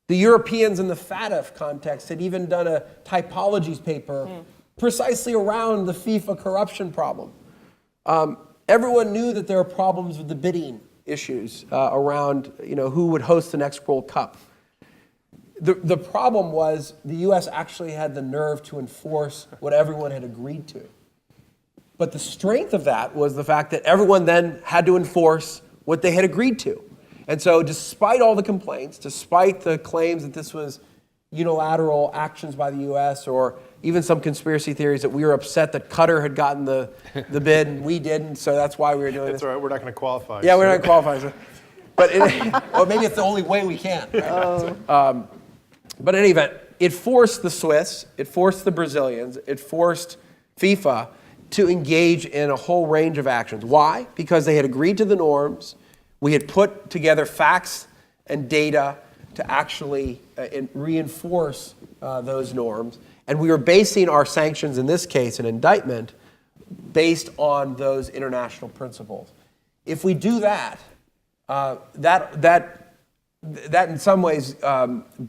The Europeans in the FATF context had even done a typologies paper precisely around the FIFA corruption problem. Everyone knew that there were problems with the bidding issues around who would host the next World Cup. The problem was the U.S. actually had the nerve to enforce what everyone had agreed to. But the strength of that was the fact that everyone then had to enforce what they had agreed to. And so despite all the complaints, despite the claims that this was unilateral actions by the U.S. or even some conspiracy theories that we were upset that Qatar had gotten the bid and we didn't, so that's why we were doing this. That's all right, we're not going to qualify. Yeah, we're not qualifying. But or maybe it's the only way we can. Right? But in any event, it forced the Swiss, it forced the Brazilians, it forced FIFA to engage in a whole range of actions. Why? Because they had agreed to the norms. We had put together facts and data to actually reinforce those norms. And we were basing our sanctions, in this case, an indictment, based on those international principles. If we do that, that in some ways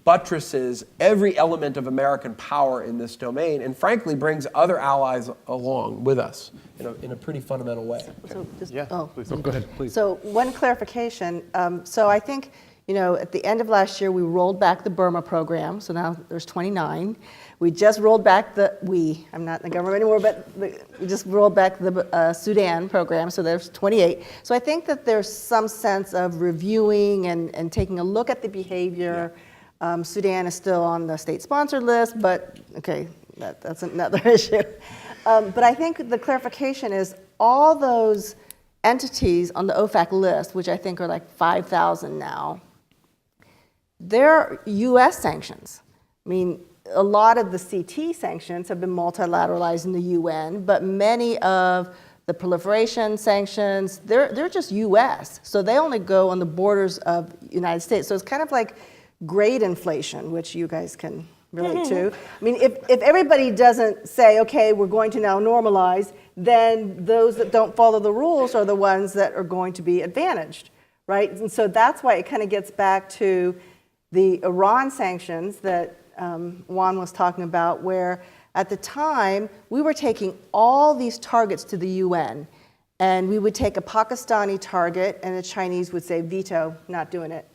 buttresses every element of American power in this domain, and frankly brings other allies along with us in a pretty fundamental way. So just, Please. Go ahead, please. So one clarification. So I think, at the end of last year, we rolled back the Burma program. So now there's 29. We just rolled back I'm not in the government anymore, but we just rolled back the Sudan program. So there's 28. So I think that there's some sense of reviewing and taking a look at the behavior. Yeah. Sudan is still on the state-sponsored list, but okay, that's another issue. But I think the clarification is all those entities on the OFAC list, which I think are like 5,000 now, they're U.S. sanctions. I mean, a lot of the CT sanctions have been multilateralized in the UN, but many of the proliferation sanctions, they're just U.S. So they only go on the borders of the United States. So it's kind of like grade inflation, which you guys can relate to. I mean, if everybody doesn't say, okay, we're going to now normalize, then those that don't follow the rules are the ones that are going to be advantaged, right? And so that's why it kind of gets back to the Iran sanctions that Juan was talking about, where at the time we were taking all these targets to the UN, and we would take a Pakistani target and the Chinese would say veto, not doing it.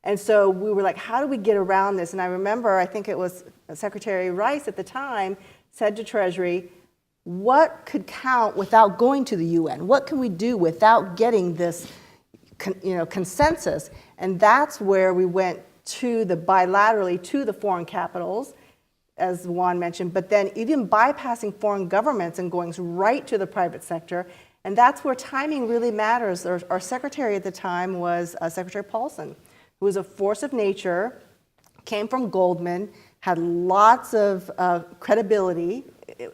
And so we were like, how do we get around this? And I remember, I think it was Secretary Rice at the time said to Treasury, what could count without going to the UN? What can we do without getting this consensus? And that's where we went bilaterally to the foreign capitals, as Juan mentioned, but then even bypassing foreign governments and going right to the private sector. And that's where timing really matters. Our secretary at the time was Secretary Paulson, who was a force of nature, came from Goldman, had lots of credibility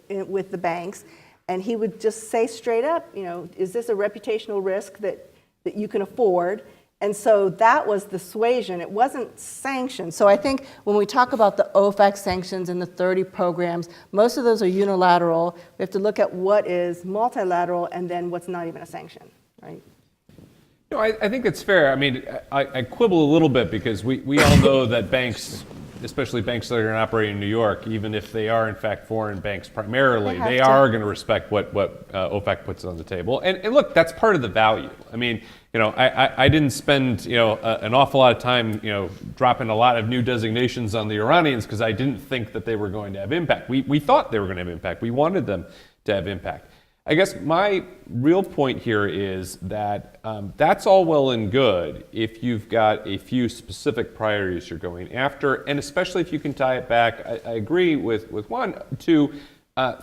with the banks, and he would just say straight up, is this a reputational risk that you can afford? And so that was the suasion. It wasn't sanctions. So I think when we talk about the OFAC sanctions and the 30 programs, most of those are unilateral. We have to look at what is multilateral and then what's not even a sanction, right? I think it's fair. I mean, I quibble a little bit because we all know that banks, especially banks that are operating in New York, even if they are in fact foreign banks primarily, they are going to respect what OFAC puts on the table. And look, that's part of the value. I mean, I didn't spend an awful lot of time dropping a lot of new designations on the Iranians because I didn't think that they were going to have impact. We thought they were going to have impact. We wanted them to have impact. I guess my real point here is that that's all well and good if you've got a few specific priorities you're going after, and especially if you can tie it back, I agree with Juan, to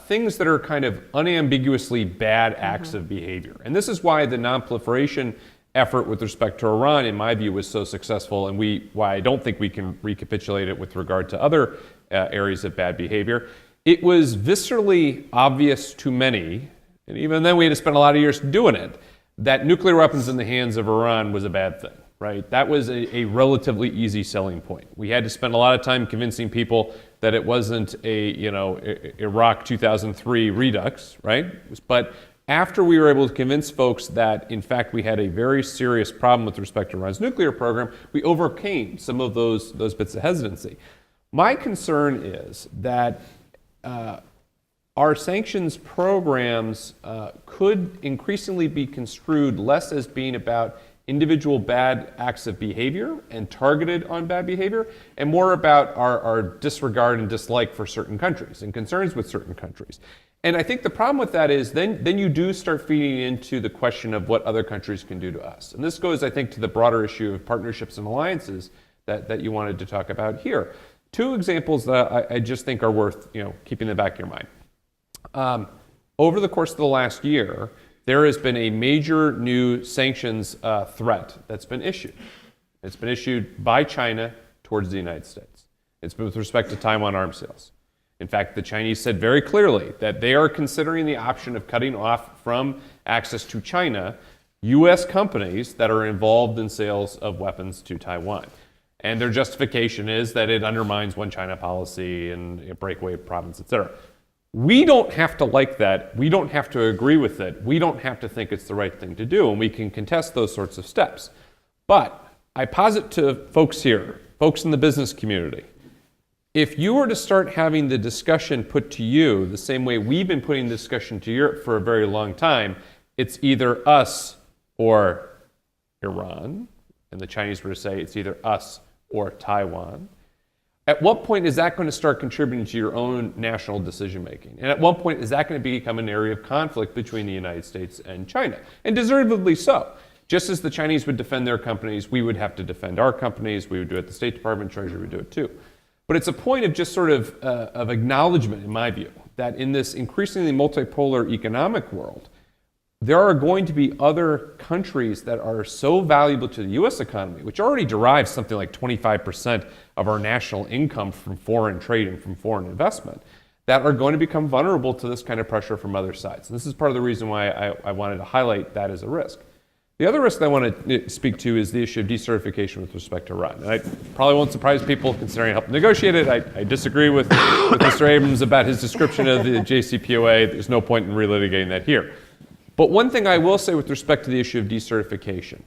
things that are kind of unambiguously bad acts of behavior. And this is why the non-proliferation effort with respect to Iran, in my view, was so successful, and why I don't think we can recapitulate it with regard to other areas of bad behavior. It was viscerally obvious to many, and even then we had to spend a lot of years doing it, that nuclear weapons in the hands of Iran was a bad thing, right? That was a relatively easy selling point. We had to spend a lot of time convincing people that it wasn't Iraq 2003 redux, right? But after we were able to convince folks that, in fact, we had a very serious problem with respect to Iran's nuclear program, we overcame some of those bits of hesitancy. My concern is that our sanctions programs could increasingly be construed less as being about individual bad acts of behavior and targeted on bad behavior, and more about our disregard and dislike for certain countries and concerns with certain countries. And I think the problem with that is then you do start feeding into the question of what other countries can do to us. And this goes, I think, to the broader issue of partnerships and alliances that you wanted to talk about here. Two examples that I just think are worth keeping in the back of your mind. Over the course of the last year, there has been a major new sanctions threat that's been issued. It's been issued by China towards the United States. It's been with respect to Taiwan arms sales. In fact, the Chinese said very clearly that they are considering the option of cutting off from access to China U.S. companies that are involved in sales of weapons to Taiwan. And their justification is that it undermines one China policy and breakaway province, et cetera. We don't have to like that. We don't have to agree with it. We don't have to think it's the right thing to do, and we can contest those sorts of steps. But I posit to folks here, folks in the business community, if you were to start having the discussion put to you the same way we've been putting the discussion to Europe for a very long time, it's either us or Iran, and the Chinese were to say it's either us or Taiwan. At what point is that going to start contributing to your own national decision making? And at what point is that going to become an area of conflict between the United States and China? And deservedly so. Just as the Chinese would defend their companies, we would have to defend our companies. We would do it at the State Department, Treasury would do it too. But it's a point of just sort of acknowledgement, in my view, that in this increasingly multipolar economic world, there are going to be other countries that are so valuable to the U.S. economy, which already derives something like 25% of our national income from foreign trade and from foreign investment, that are going to become vulnerable to this kind of pressure from other sides. And this is part of the reason why I wanted to highlight that as a risk. The other risk that I want to speak to is the issue of decertification with respect to Iran. And I probably won't surprise people considering I helped negotiate it. I disagree with Mr. Abrams about his description of the JCPOA. There's no point in relitigating that here. But one thing I will say with respect to the issue of decertification,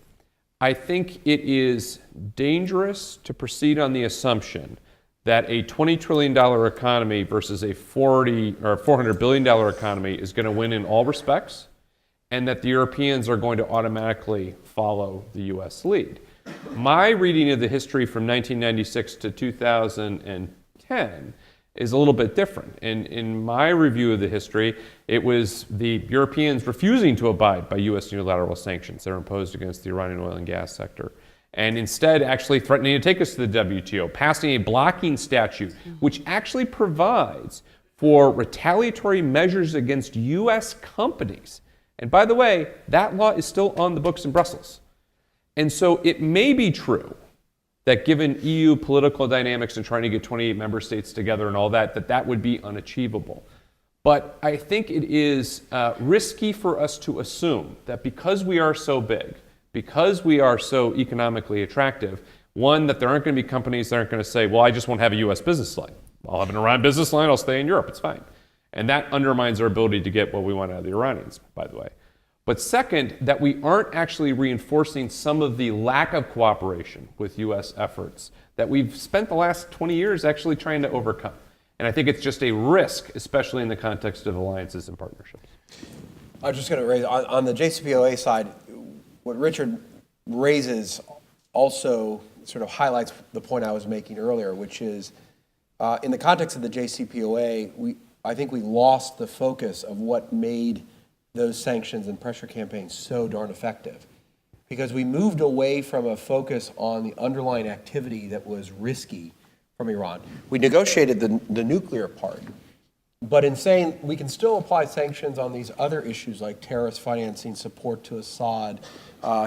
I think it is dangerous to proceed on the assumption that a $20 trillion economy versus a $400 billion economy is going to win in all respects, and that the Europeans are going to automatically follow the U.S. lead. My reading of the history from 1996 to 2010 is a little bit different. And in my review of the history, it was the Europeans refusing to abide by U.S. unilateral sanctions that are imposed against the Iranian oil and gas sector, and instead actually threatening to take us to the WTO, passing a blocking statute, which actually provides for retaliatory measures against U.S. companies. And by the way, that law is still on the books in Brussels. And so it may be true that given EU political dynamics and trying to get 28 member states together and all that, that would be unachievable. But I think it is risky for us to assume that because we are so big, because we are so economically attractive, one, that there aren't going to be companies that aren't going to say, well, I just won't have a US business line. I'll have an Iran business line, I'll stay in Europe, it's fine. And that undermines our ability to get what we want out of the Iranians, by the way. But second, that we aren't actually reinforcing some of the lack of cooperation with US efforts that we've spent the last 20 years actually trying to overcome. And I think it's just a risk, especially in the context of alliances and partnerships. I was just going to raise, on the JCPOA side, what Richard raises also sort of highlights the point I was making earlier, which is in the context of the JCPOA, I think we lost the focus of what made those sanctions and pressure campaigns so darn effective. Because we moved away from a focus on the underlying activity that was risky from Iran. We negotiated the nuclear part, but in saying we can still apply sanctions on these other issues like terrorist financing, support to Assad,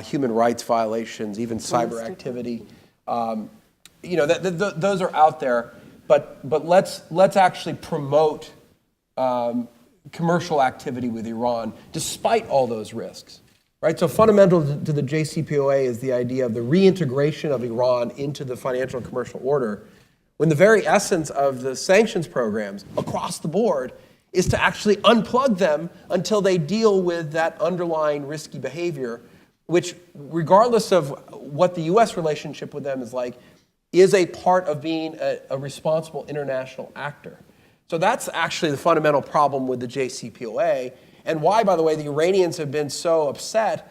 human rights violations, even cyber activity. Those are out there, but let's actually promote commercial activity with Iran, despite all those risks, right? So fundamental to the JCPOA is the idea of the reintegration of Iran into the financial and commercial order, when the very essence of the sanctions programs across the board is to actually unplug them until they deal with that underlying risky behavior, which, regardless of what the U.S. relationship with them is like, is a part of being a responsible international actor. So that's actually the fundamental problem with the JCPOA, and why, by the way, the Iranians have been so upset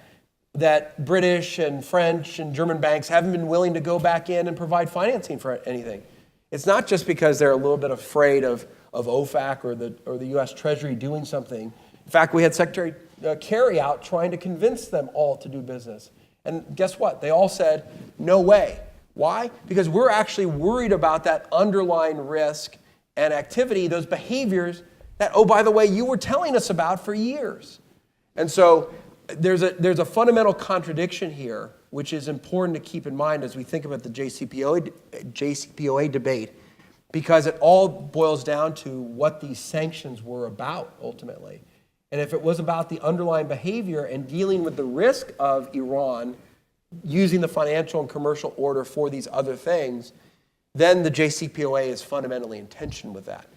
that British and French and German banks haven't been willing to go back in and provide financing for anything. It's not just because they're a little bit afraid of OFAC or the U.S. Treasury doing something. In fact, we had Secretary Kerry out trying to convince them all to do business. And guess what? They all said, no way. Why? Because we're actually worried about that underlying risk and activity, those behaviors that, oh, by the way, you were telling us about for years. And so there's a fundamental contradiction here, which is important to keep in mind as we think about the JCPOA debate, because it all boils down to what these sanctions were about ultimately. And if it was about the underlying behavior and dealing with the risk of Iran using the financial and commercial order for these other things, then the JCPOA is fundamentally in tension with that.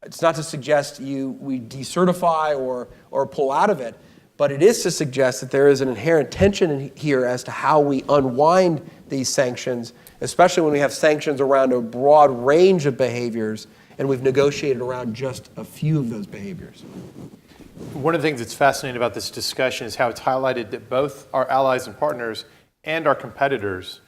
It's not to suggest we decertify or pull out of it, but it is to suggest that there is an inherent tension here as to how we unwind these sanctions, especially when we have sanctions around a broad range of behaviors and we've negotiated around just a few of those behaviors. One of the things that's fascinating about this discussion is how it's highlighted that both our allies and partners and our competitors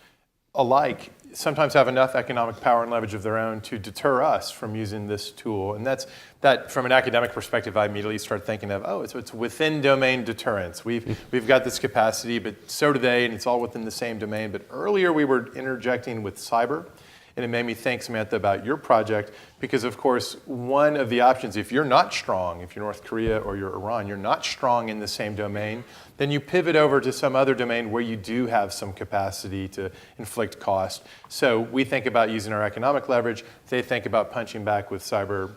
alike sometimes have enough economic power and leverage of their own to deter us from using this tool. And that from an academic perspective, I immediately start thinking of, it's within domain deterrence. We've got this capacity, but so do they, and it's all within the same domain. But earlier we were interjecting with cyber, and it made me think, Samantha, about your project, because of course, one of the options, if you're not strong, if you're North Korea or you're Iran, you're not strong in the same domain, then you pivot over to some other domain where you do have some capacity to inflict cost. So we think about using our economic leverage. They think about punching back with cyber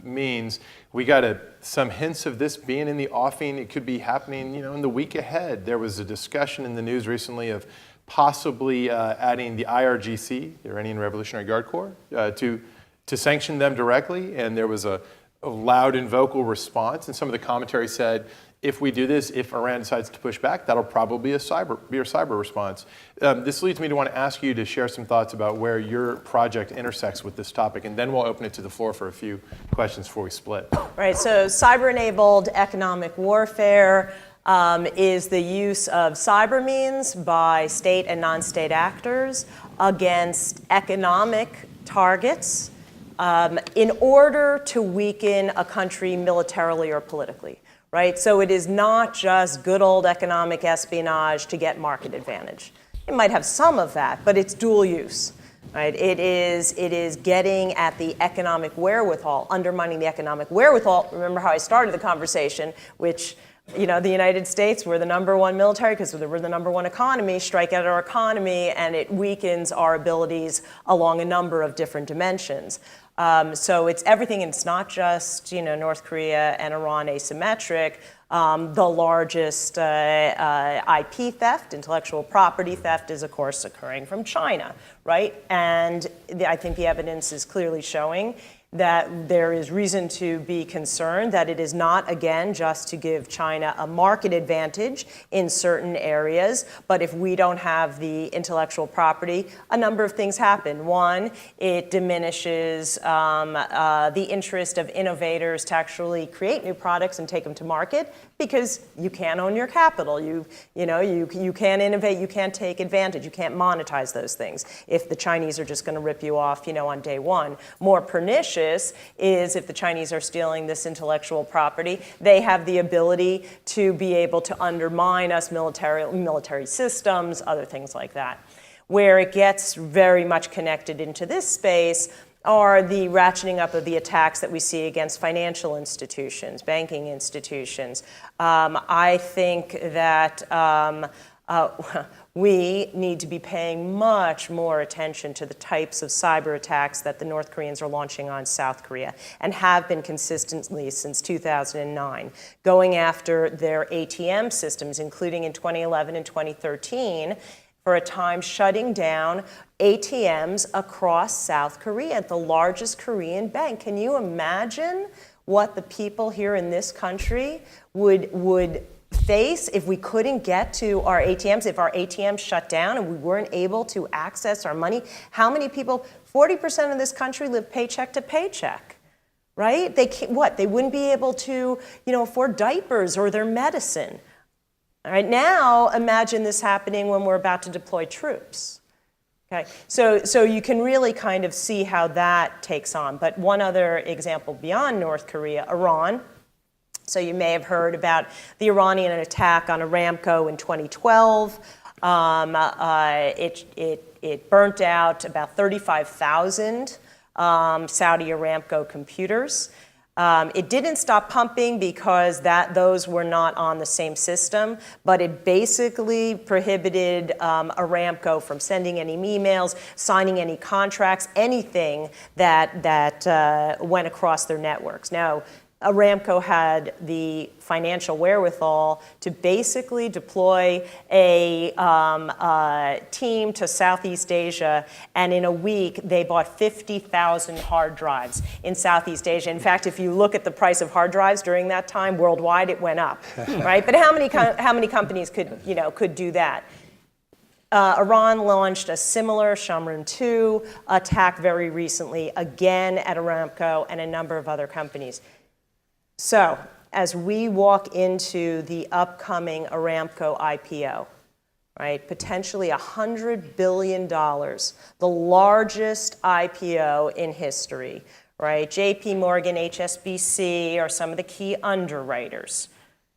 means. We got some hints of this being in the offing. It could be happening, in the week ahead. There was a discussion in the news recently of possibly adding the IRGC, the Iranian Revolutionary Guard Corps, to sanction them directly. And there was a loud and vocal response. And some of the commentary said, if we do this, if Iran decides to push back, that'll probably be a cyber response. This leads me to want to ask you to share some thoughts about where your project intersects with this topic, and then we'll open it to the floor for a few questions before we split. Right, so cyber-enabled economic warfare is the use of cyber means by state and non-state actors against economic targets in order to weaken a country militarily or politically. Right? So it is not just good old economic espionage to get market advantage. It might have some of that, but it's dual use. Right? It is getting at the economic wherewithal, undermining the economic wherewithal. Remember how I started the conversation, which, the United States, we're the #1 military because we're the #1 economy, strike at our economy, and it weakens our abilities along a number of different dimensions. So it's everything, and it's not just North Korea and Iran asymmetric. The largest IP theft, intellectual property theft, is of course occurring from China, right? And I think the evidence is clearly showing that there is reason to be concerned that it is not, again, just to give China a market advantage in certain areas, but if we don't have the intellectual property, a number of things happen. One, it diminishes the interest of innovators to actually create new products and take them to market, because you can't own your capital. You can't innovate, you can't take advantage, you can't monetize those things if the Chinese are just going to rip you off, on day one. More pernicious is if the Chinese are stealing this intellectual property, they have the ability to be able to undermine us military systems, other things like that. Where it gets very much connected into this space are the ratcheting up of the attacks that we see against financial institutions, banking institutions. I think that we need to be paying much more attention to the types of cyber attacks that the North Koreans are launching on South Korea, and have been consistently since 2009, going after their ATM systems, including in 2011 and 2013, for a time shutting down ATMs across South Korea, the largest Korean bank. Can you imagine what the people here in this country would face if we couldn't get to our ATMs, if our ATMs shut down and we weren't able to access our money? How many people, 40% of this country live paycheck to paycheck, right? They wouldn't be able to, afford diapers or their medicine. All right, now imagine this happening when we're about to deploy troops. Okay, so you can really kind of see how that takes on. But one other example beyond North Korea, Iran. So you may have heard about the Iranian attack on Aramco in 2012. It burnt out about 35,000 Saudi Aramco computers. It didn't stop pumping because those were not on the same system, but it basically prohibited Aramco from sending any emails, signing any contracts, anything that went across their networks. Now, Aramco had the financial wherewithal to basically deploy a team to Southeast Asia, and in a week they bought 50,000 hard drives in Southeast Asia. In fact, if you look at the price of hard drives during that time worldwide, it went up, right? But how many companies could do that? Iran launched a similar Shamran 2 attack very recently, again at Aramco and a number of other companies. So, as we walk into the upcoming Aramco IPO, right, potentially $100 billion, the largest IPO in history, right? JP Morgan, HSBC are some of the key underwriters,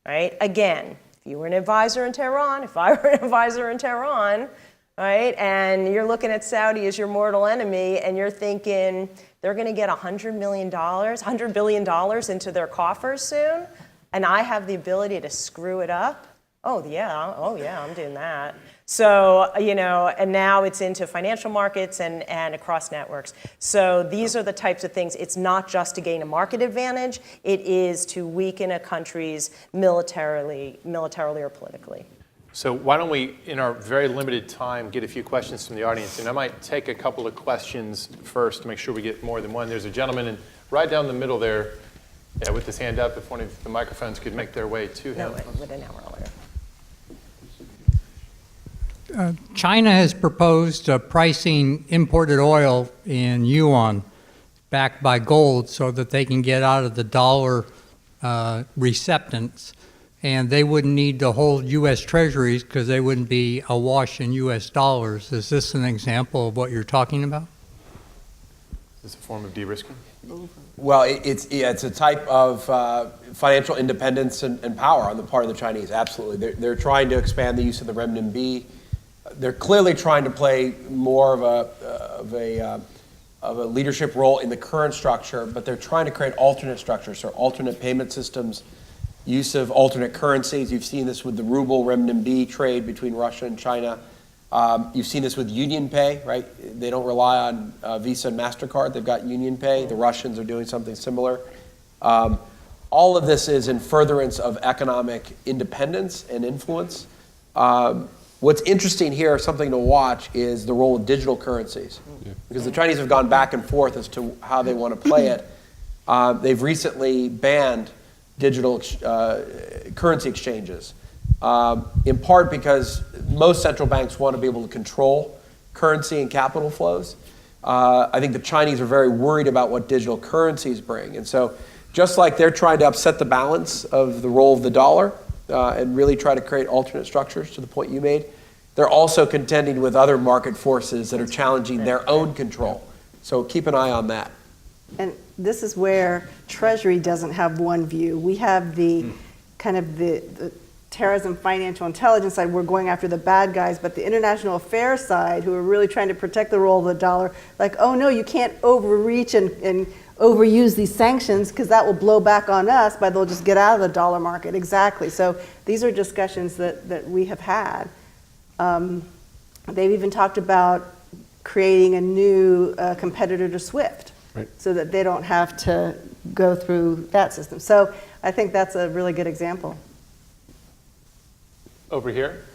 right? Again, if you were an advisor in Tehran, if I were an advisor in Tehran, right, and you're looking at Saudi as your mortal enemy, and you're thinking, they're going to get $100 billion into their coffers soon, and I have the ability to screw it up. Oh yeah, I'm doing that. So, and now it's into financial markets and across networks. So these are the types of things. It's not just to gain a market advantage. It is to weaken a country's militarily or politically. So why don't we, in our very limited time, get a few questions from the audience. And I might take a couple of questions first to make sure we get more than one. There's a gentleman right down the middle there with his hand up, if one of the microphones could make their way to him. No, with an hour earlier. China has proposed pricing imported oil in yuan backed by gold so that they can get out of the dollar receptance. And they wouldn't need to hold U.S. treasuries because they wouldn't be awash in U.S. dollars. Is this an example of what you're talking about? Is this a form of de-risking? Well, it's a type of financial independence and power on the part of the Chinese, absolutely. They're trying to expand the use of the renminbi. They're clearly trying to play more of a leadership role in the current structure, but they're trying to create alternate structures, so alternate payment systems, use of alternate currencies. You've seen this with the ruble renminbi trade between Russia and China. You've seen this with Union Pay, right? They don't rely on Visa and MasterCard. They've got Union Pay. The Russians are doing something similar. All of this is in furtherance of economic independence and influence. What's interesting here, something to watch, is the role of digital currencies. Yeah. Because the Chinese have gone back and forth as to how they want to play it. They've recently banned digital currency exchanges, in part because most central banks want to be able to control currency and capital flows. I think the Chinese are very worried about what digital currencies bring. And so just like they're trying to upset the balance of the role of the dollar and really try to create alternate structures to the point you made, they're also contending with other market forces that are challenging their own control. So keep an eye on that. And this is where Treasury doesn't have one view. We have the kind of the terrorism financial intelligence side. We're going after the bad guys, but the international affairs side, who are really trying to protect the role of the dollar, like, oh no, you can't overreach and overuse these sanctions because that will blow back on us, but they'll just get out of the dollar market. Exactly. So these are discussions that we have had. They've even talked about creating a new competitor to SWIFT. Right. So that they don't have to go through that system. So I think that's a really good example. Over here.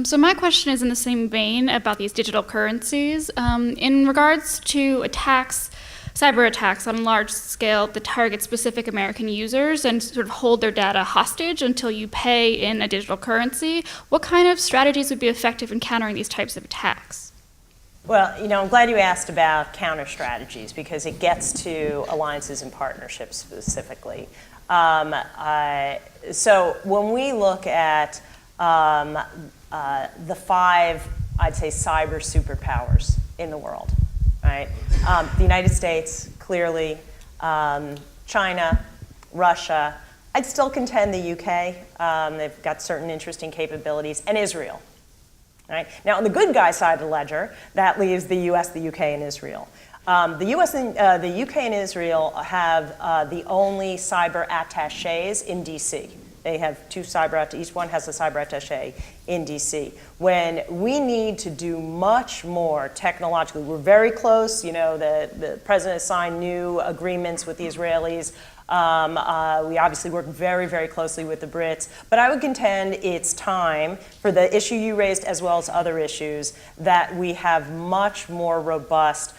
So my question is in the same vein about these digital currencies. In regards to attacks, cyber attacks on a large scale that target specific American users and sort of hold their data hostage until you pay in a digital currency, what kind of strategies would be effective in countering these types of attacks? Well, I'm glad you asked about counter strategies because it gets to alliances and partnerships specifically. So when we look at the 5, I'd say, cyber superpowers in the world, right? The United States, clearly, China, Russia. I'd still contend the UK. They've got certain interesting capabilities, and Israel. Right? Now, on the good guy side of the ledger, that leaves the US, the UK, and Israel. The UK and Israel have the only cyber attachés in DC. They have 2 cyber, each one has a cyber attaché in DC. When we need to do much more technologically, we're very close. The president has signed new agreements with the Israelis. We obviously work very, very closely with the Brits, but I would contend it's time for the issue you raised as well as other issues that we have much more robust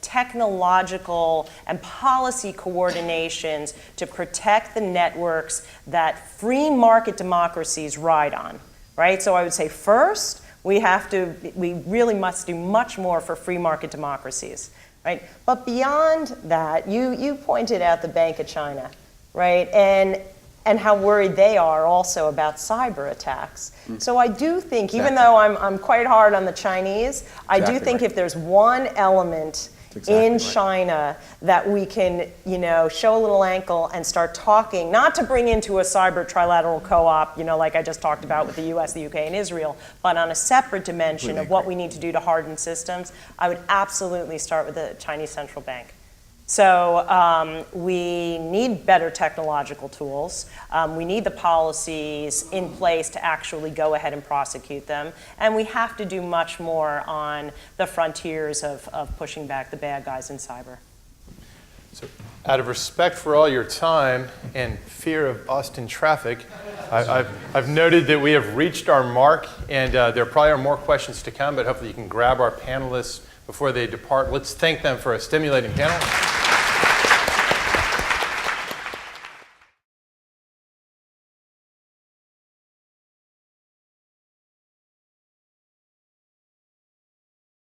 technological and policy coordinations to protect the networks that free market democracies ride on, right? So I would say first, we really must do much more for free market democracies. Right? But beyond that, you pointed out the Bank of China, right? And how worried they are also about cyber attacks. So I do think, even though I'm quite hard on the Chinese, I do think if there's one element in China that we can, show a little ankle and start talking, not to bring into a cyber trilateral co-op, like I just talked about with the US, the UK, and Israel, but on a separate dimension of what we need to do to harden systems, I would absolutely start with the Chinese central bank. So we need better technological tools. We need the policies in place to actually go ahead and prosecute them. And we have to do much more on the frontiers of pushing back the bad guys in cyber. So, out of respect for all your time and fear of Austin traffic, I've noted that we have reached our mark, and there probably are more questions to come, but hopefully you can grab our panelists before they depart. Let's thank them for a stimulating panel.